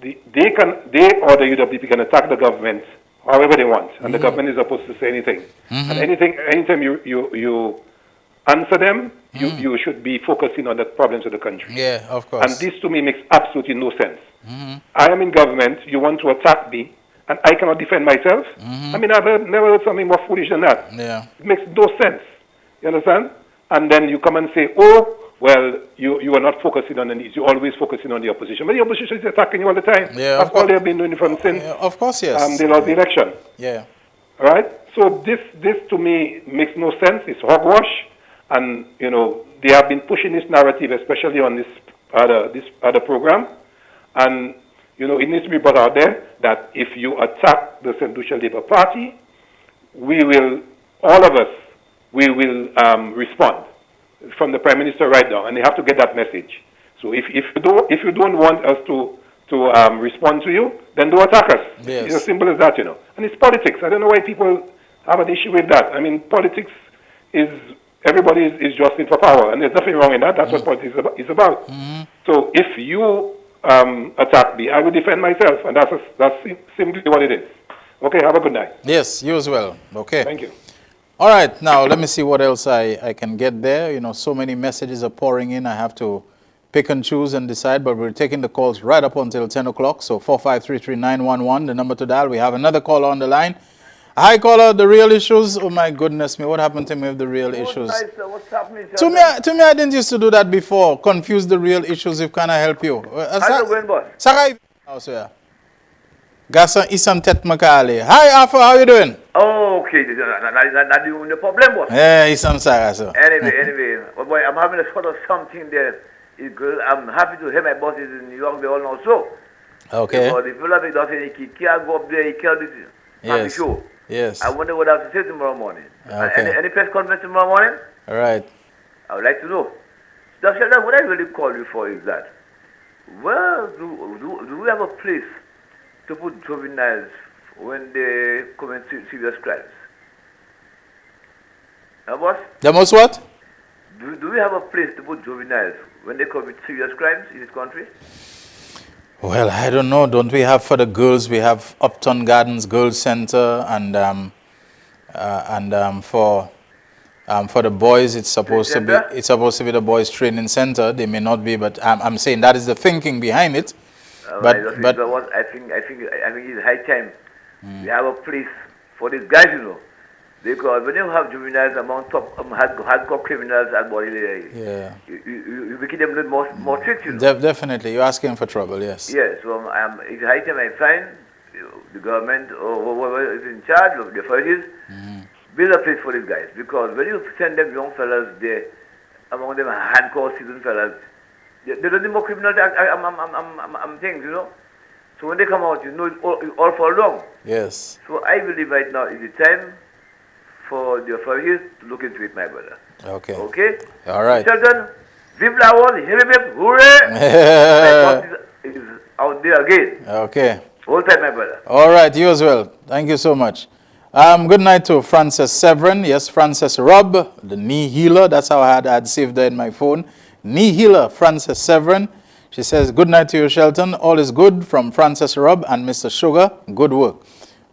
they or the UWP can attack the government however they want, and the government is supposed to say anything. And anytime you answer them, you should be focusing on the problems of the country. Yeah, of course. And this to me makes absolutely no sense. I am in government, you want to attack me, and I cannot defend myself? I mean, I've never heard something more foolish than that. Yeah. It makes no sense. You understand? And then you come and say, oh, well, you are not focusing on the needs. You're always focusing on the opposition. But the opposition is attacking you all the time. Yeah, that's all they've been doing from since of course, yes. They lost the election. Yeah. All right? So this to me makes no sense. It's hogwash. And, you know, they have been pushing this narrative, especially on this other program. And, you know, it needs to be brought out there that if you attack the St. Lucia Labour Party, we will, all of us, we will respond from the Prime Minister right now, and they have to get that message. So if you don't want us to respond to you, then don't attack us. Yes. It's as simple as that, you know. And it's politics. I don't know why people have an issue with that. I mean, politics is everybody is jostling for power, and there's nothing wrong in that. That's what politics is about. So if you attack me, I will defend myself, and that's simply what it is. Okay, have a good night. Yes, you as well. Okay. Thank you. All right, now let me see what else I can get there. You know, so many messages are pouring in. I have to pick and choose and decide, but we're taking the calls right up until 10 o'clock. So 4533911, the number to dial. We have another caller on the line. Hi, caller, the real issues. Oh, my goodness me. What happened to me with the real issues? What's happening, To me, I didn't used to do that before. Confuse the real issues if can I help you. How's it going, boss? Sarai. Oh, sir. Gasa Isam Tet Makali. Hi, Alpha, how you doing? Oh, okay. Not the problem, boss. Yeah, Isam Sarah, sir. Anyway. Oh, boy, I'm having a sort of something there. I'm happy to hear my boss is in New York. They all know so. Okay. Because the fella does he can't go up there. He can't do this. Yes. Show. Yes. I wonder what I have to say tomorrow morning. Okay. Any press conference tomorrow morning? All right. I would like to know. Dr. Sheldon, what I really call you for is that, well, do we have a place to put juveniles when they commit serious crimes? Boss? The most what? Do we have a place to put juveniles when they commit serious crimes in this country? Well, I don't know. Don't we have for the girls? We have Upton Gardens Girls Center, and for the boys, it's supposed to be the boys training center. They may not be, but I'm saying that is the thinking behind it. But I think it's high time we have a place for these guys, you know. Because when you have juveniles among top hardcore criminals and body, you make them live more strict, you know. Definitely, you're asking for trouble, yes. Yes, so it's high time I find the government or whoever is in charge of the authorities build a place for these guys. Because when you send them young fellas there, among them hardcore seasoned fellas, they don't do more criminal things, you know. So when they come out, you know it's all for long. Yes. So I believe right now is the time for the authorities to look into it, my brother. Okay. Okay? All right. Children, vive la world, hooray! My thought is out there again. Okay. Hold tight, my brother. All right, you as well. Thank you so much. Good night to Frances Severin. Yes, Frances Robb, the knee healer. That's how I had saved her in my phone. Knee healer, Frances Severin. She says, good night to you, Shelton. All is good from Frances Robb and Mr. Sugar. Good work.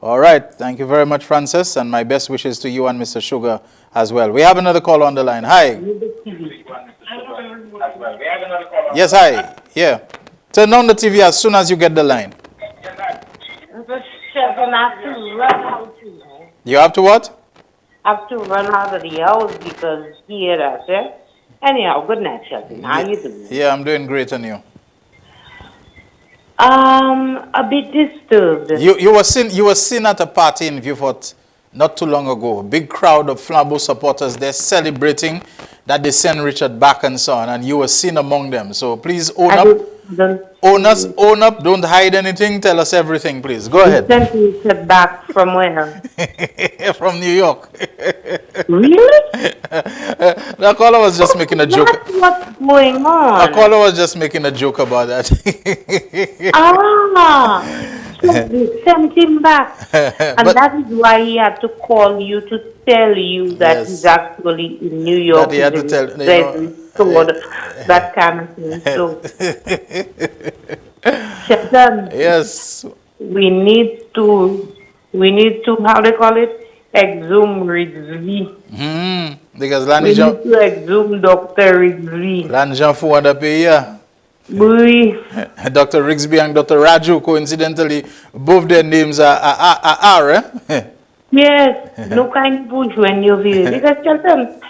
All right. Thank you very much, Frances. And my best wishes to you and Mr. Sugar as well. We have another call on the line. Hi. Yes, hi. Yeah. Turn on the TV as soon as you get the line. You have to what? I have to run out of the house because he had us, eh? Anyhow, good night, Shelton. How you doing? Yeah, I'm doing great, and you? A bit disturbed. You were seen at a party in Vieux not too long ago. Big crowd of Flambeau supporters there celebrating that they sent Richard back and so on, and you were seen among them. So please own up. Own up. Don't hide anything. Tell us everything, please. Go ahead. Sent Richard back from where? From New York. Really? The caller was just making a joke. That's what's going on. The caller was just making a joke about that. So they sent him back. And that is why he had to call you to tell you that he's actually in New York. That he had to tell that kind of thing. So, Sheldon, yes. We need to, how they call it? Exhume Rigsby. Because we need to exhume Dr. Rigsby. Lanjan Fouanda Peya. Oui. Dr. Rigsby and Dr. Raju, coincidentally, both their names are eh? Yes, no kind of push when you feel. Because Shelton,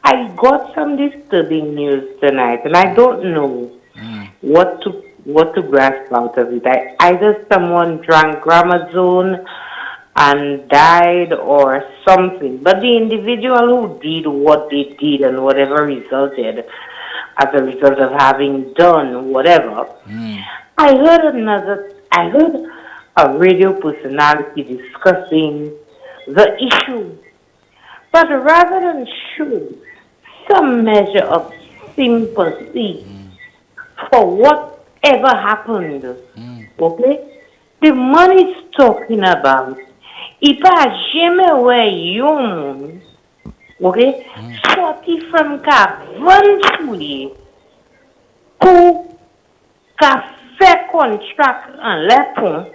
I got some disturbing news tonight, and I don't know what to grasp out of it. Either someone drank Gramazone and died or something. But the individual who did what they did and whatever resulted as a result of having done whatever, I heard a radio personality discussing the issue. But rather than show some measure of sympathy for whatever happened, okay? The money's talking about if I jamais way young, okay, sorti from Cavantouille, who fait contract en Lepon,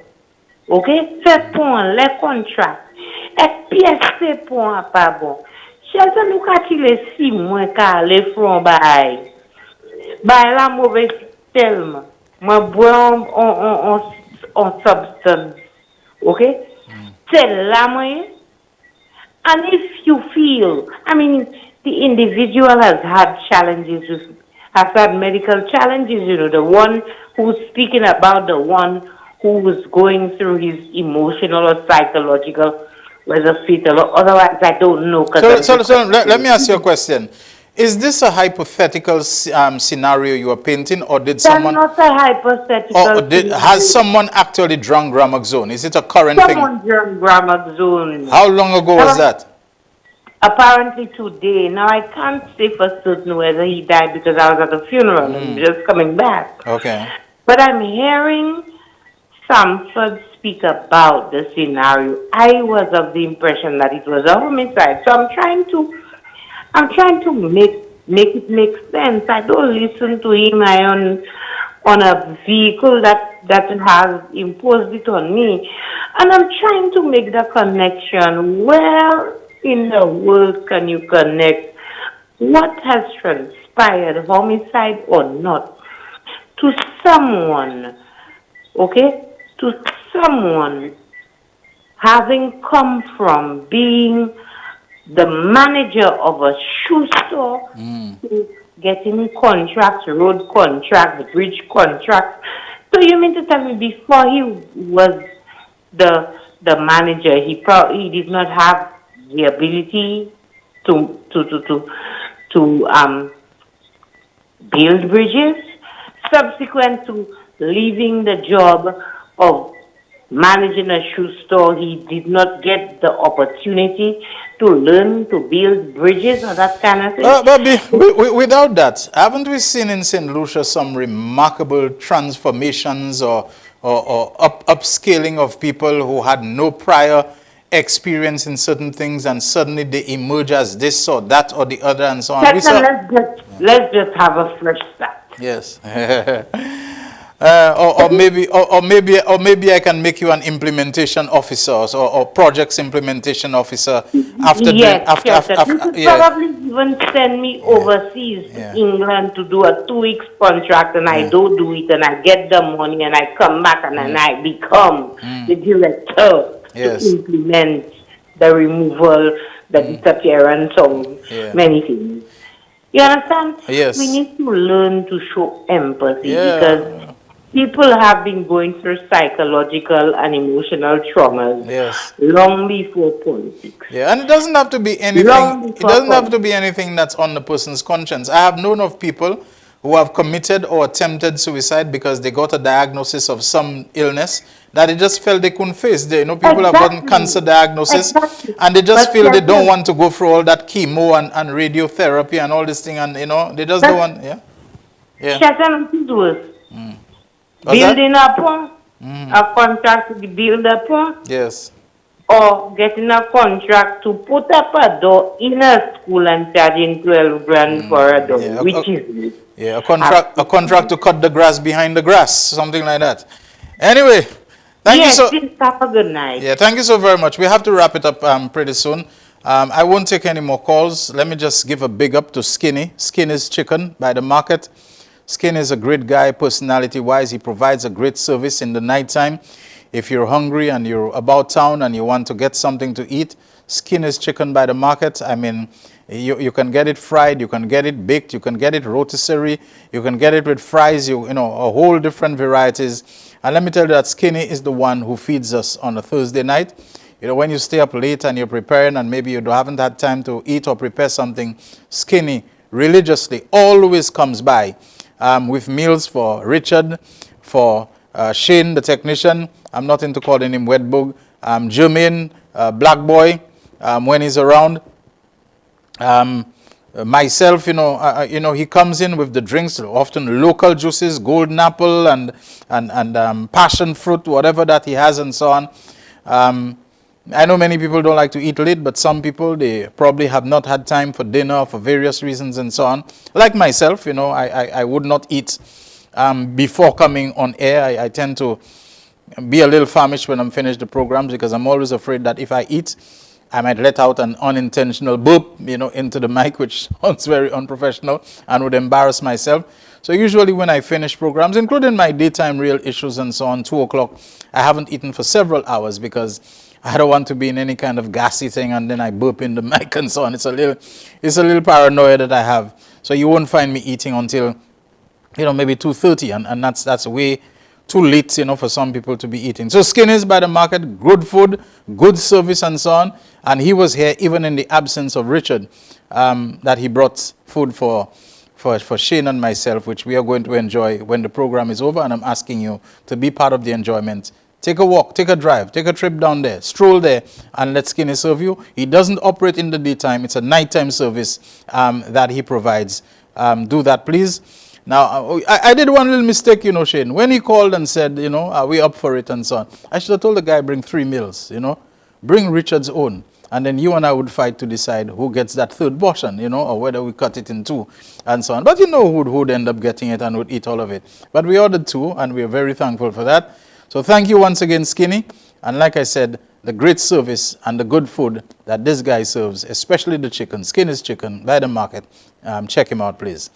OK? Fait point, les contrats. Et pièce c'est point pas bon. Shelton nous ka tire 6 mois ka les front bay. Bay la mauvais tellement. Moi bois on substance. OK? C'est la moyen. And if you feel, I mean, the individual has had challenges, has had medical challenges, you know, the one who's speaking about the one who was going through his emotional or psychological, whether fatal or otherwise, I don't know. So let me ask you a question. Is this a hypothetical scenario you are painting, or did someone... That's not a hypothetical scenario. Has someone actually drunk Gramaxone? Is it a current thing? Someone drank Gramaxone. How long ago was that? Apparently today. Now, I can't say for certain whether he died because I was at the funeral and just coming back. Okay. But I'm hearing Samford speak about the scenario. I was of the impression that it was a homicide. So I'm trying to make it make sense. I don't listen to him. On a vehicle that has imposed it on me. And I'm trying to make the connection. Where in the world can you connect what has transpired, homicide or not, to someone, okay? To someone having come from being the manager of a shoe store to getting contracts, road contracts, bridge contracts. So you mean to tell me before he was the manager, he did not have the ability to build bridges? Subsequent to leaving the job of managing a shoe store, he did not get the opportunity to learn to build bridges or that kind of thing. But without that, haven't we seen in St. Lucia some remarkable transformations or upscaling of people who had no prior experience in certain things and suddenly they emerge as this or that or the other and so on? Let's just have a fresh start. Yes. Or maybe I can make you an implementation officer or projects implementation officer after you probably even send me overseas to England to do a 2 weeks contract, and I don't do it, and I get the money, and I come back, and then I become the director to implement the removal, the disappearance of many things. You understand? Yes. We need to learn to show empathy because people have been going through psychological and emotional traumas long before politics. Yeah, and it doesn't have to be anything. It doesn't have to be anything that's on the person's conscience. I have known of people who have committed or attempted suicide because they got a diagnosis of some illness that they just felt they couldn't face. People have gotten cancer diagnosis and they just feel they don't want to go through all that chemo and radiotherapy and all this thing, and they just don't want. Building a pond, a contract to build a pond. Yes. Or getting a contract to put up a door in a school and charging 12 grand for a door, which is a contract to cut the grass behind the grass, something like that. Anyway, thank you so. Have a good night. Yeah, thank you so very much. We have to wrap it up pretty soon. I won't take any more calls. Let me just give a big up to Skinny. Skinny's Chicken by the market. Skin is a great guy, personality-wise. He provides a great service in the nighttime. If you're hungry and you're about town and you want to get something to eat, Skin is Chicken by the market. I mean, you can get it fried, you can get it baked, you can get it rotisserie, you can get it with fries, a whole different varieties. And let me tell you that Skinny is the one who feeds us on a Thursday night. When you stay up late and you're preparing and maybe you haven't had time to eat or prepare something, Skinny religiously always comes by. With meals for Richard, for Shane, the technician. I'm not into calling him Wetbug. Jermaine, Black Boy, when he's around. Myself, he comes in with the drinks, often local juices, golden apple and passion fruit, whatever that he has and so on. I know many people don't like to eat late, but some people, they probably have not had time for dinner for various reasons and so on. Like myself, I would not eat before coming on air. I tend to be a little famished when I'm finished the programs, because I'm always afraid that if I eat, I might let out an unintentional burp, into the mic, which sounds very unprofessional and would embarrass myself. So usually when I finish programs, including my daytime real issues and so on, 2 o'clock, I haven't eaten for several hours because I don't want to be in any kind of gassy thing and then I burp in the mic and so on. It's a little paranoia that I have. So you won't find me eating until, maybe 2:30, and that's way too late, for some people to be eating. So Skinny's by the market, good food, good service and so on. And he was here even in the absence of Richard, that he brought food for Shane and myself, which we are going to enjoy when the program is over. And I'm asking you to be part of the enjoyment. Take a walk, take a drive, take a trip down there, stroll there, and let Skinny serve you. He doesn't operate in the daytime. It's a nighttime service that he provides. Do that, please. Now, I did one little mistake, Shane. When he called and said, are we up for it and so on, I should have told the guy, bring 3 meals, Bring Richard's own. And then you and I would fight to decide who gets that third portion, or whether we cut it in 2 and so on. But who'd end up getting it and would eat all of it. But we ordered 2, and we are very thankful for that. So thank you once again, Skinny. And like I said, the great service and the good food that this guy serves, especially the chicken, Skinny's Chicken by the market. Check him out, please.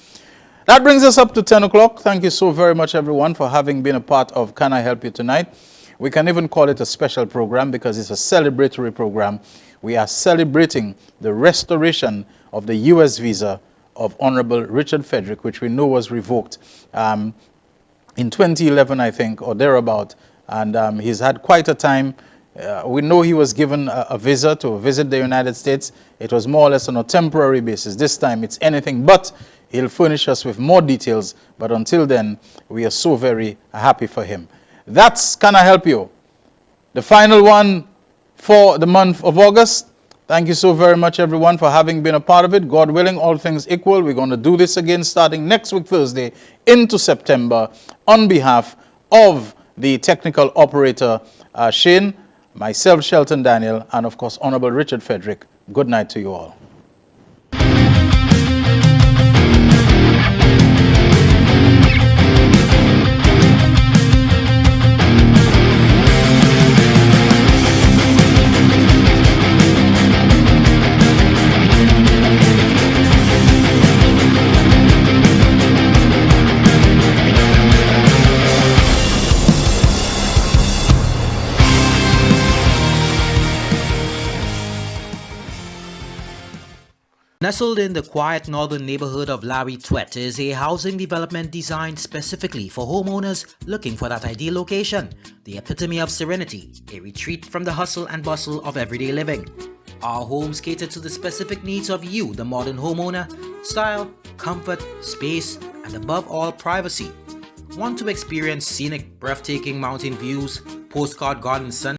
That brings us up to 10 o'clock. Thank you so very much, everyone, for having been a part of Can I Help You Tonight. We can even call it a special program because it's a celebratory program. We are celebrating the restoration of the U.S. visa of Honorable Richard Frederick, which we know was revoked in 2011, I think, or thereabout. And he's had quite a time. We know he was given a visa to visit the United States. It was more or less on a temporary basis. This time it's anything but. He'll furnish us with more details. But until then, we are so very happy for him. That's Can I Help You? The final one for the month of August. Thank you so very much, everyone, for having been a part of it. God willing, all things equal, we're going to do this again starting next week, Thursday, into September, on behalf of the technical operator, Shane, myself, Shelton Daniel, and of course, Honorable Richard Frederick. Good night to you all. Nestled in the quiet northern neighborhood of Larry Twett is a housing development designed specifically for homeowners looking for that ideal location, the epitome of serenity, a retreat from the hustle and bustle of everyday living. Our homes cater to the specific needs of you, the modern homeowner: style, comfort, space, and above all, privacy. Want to experience scenic, breathtaking mountain views, postcard garden sun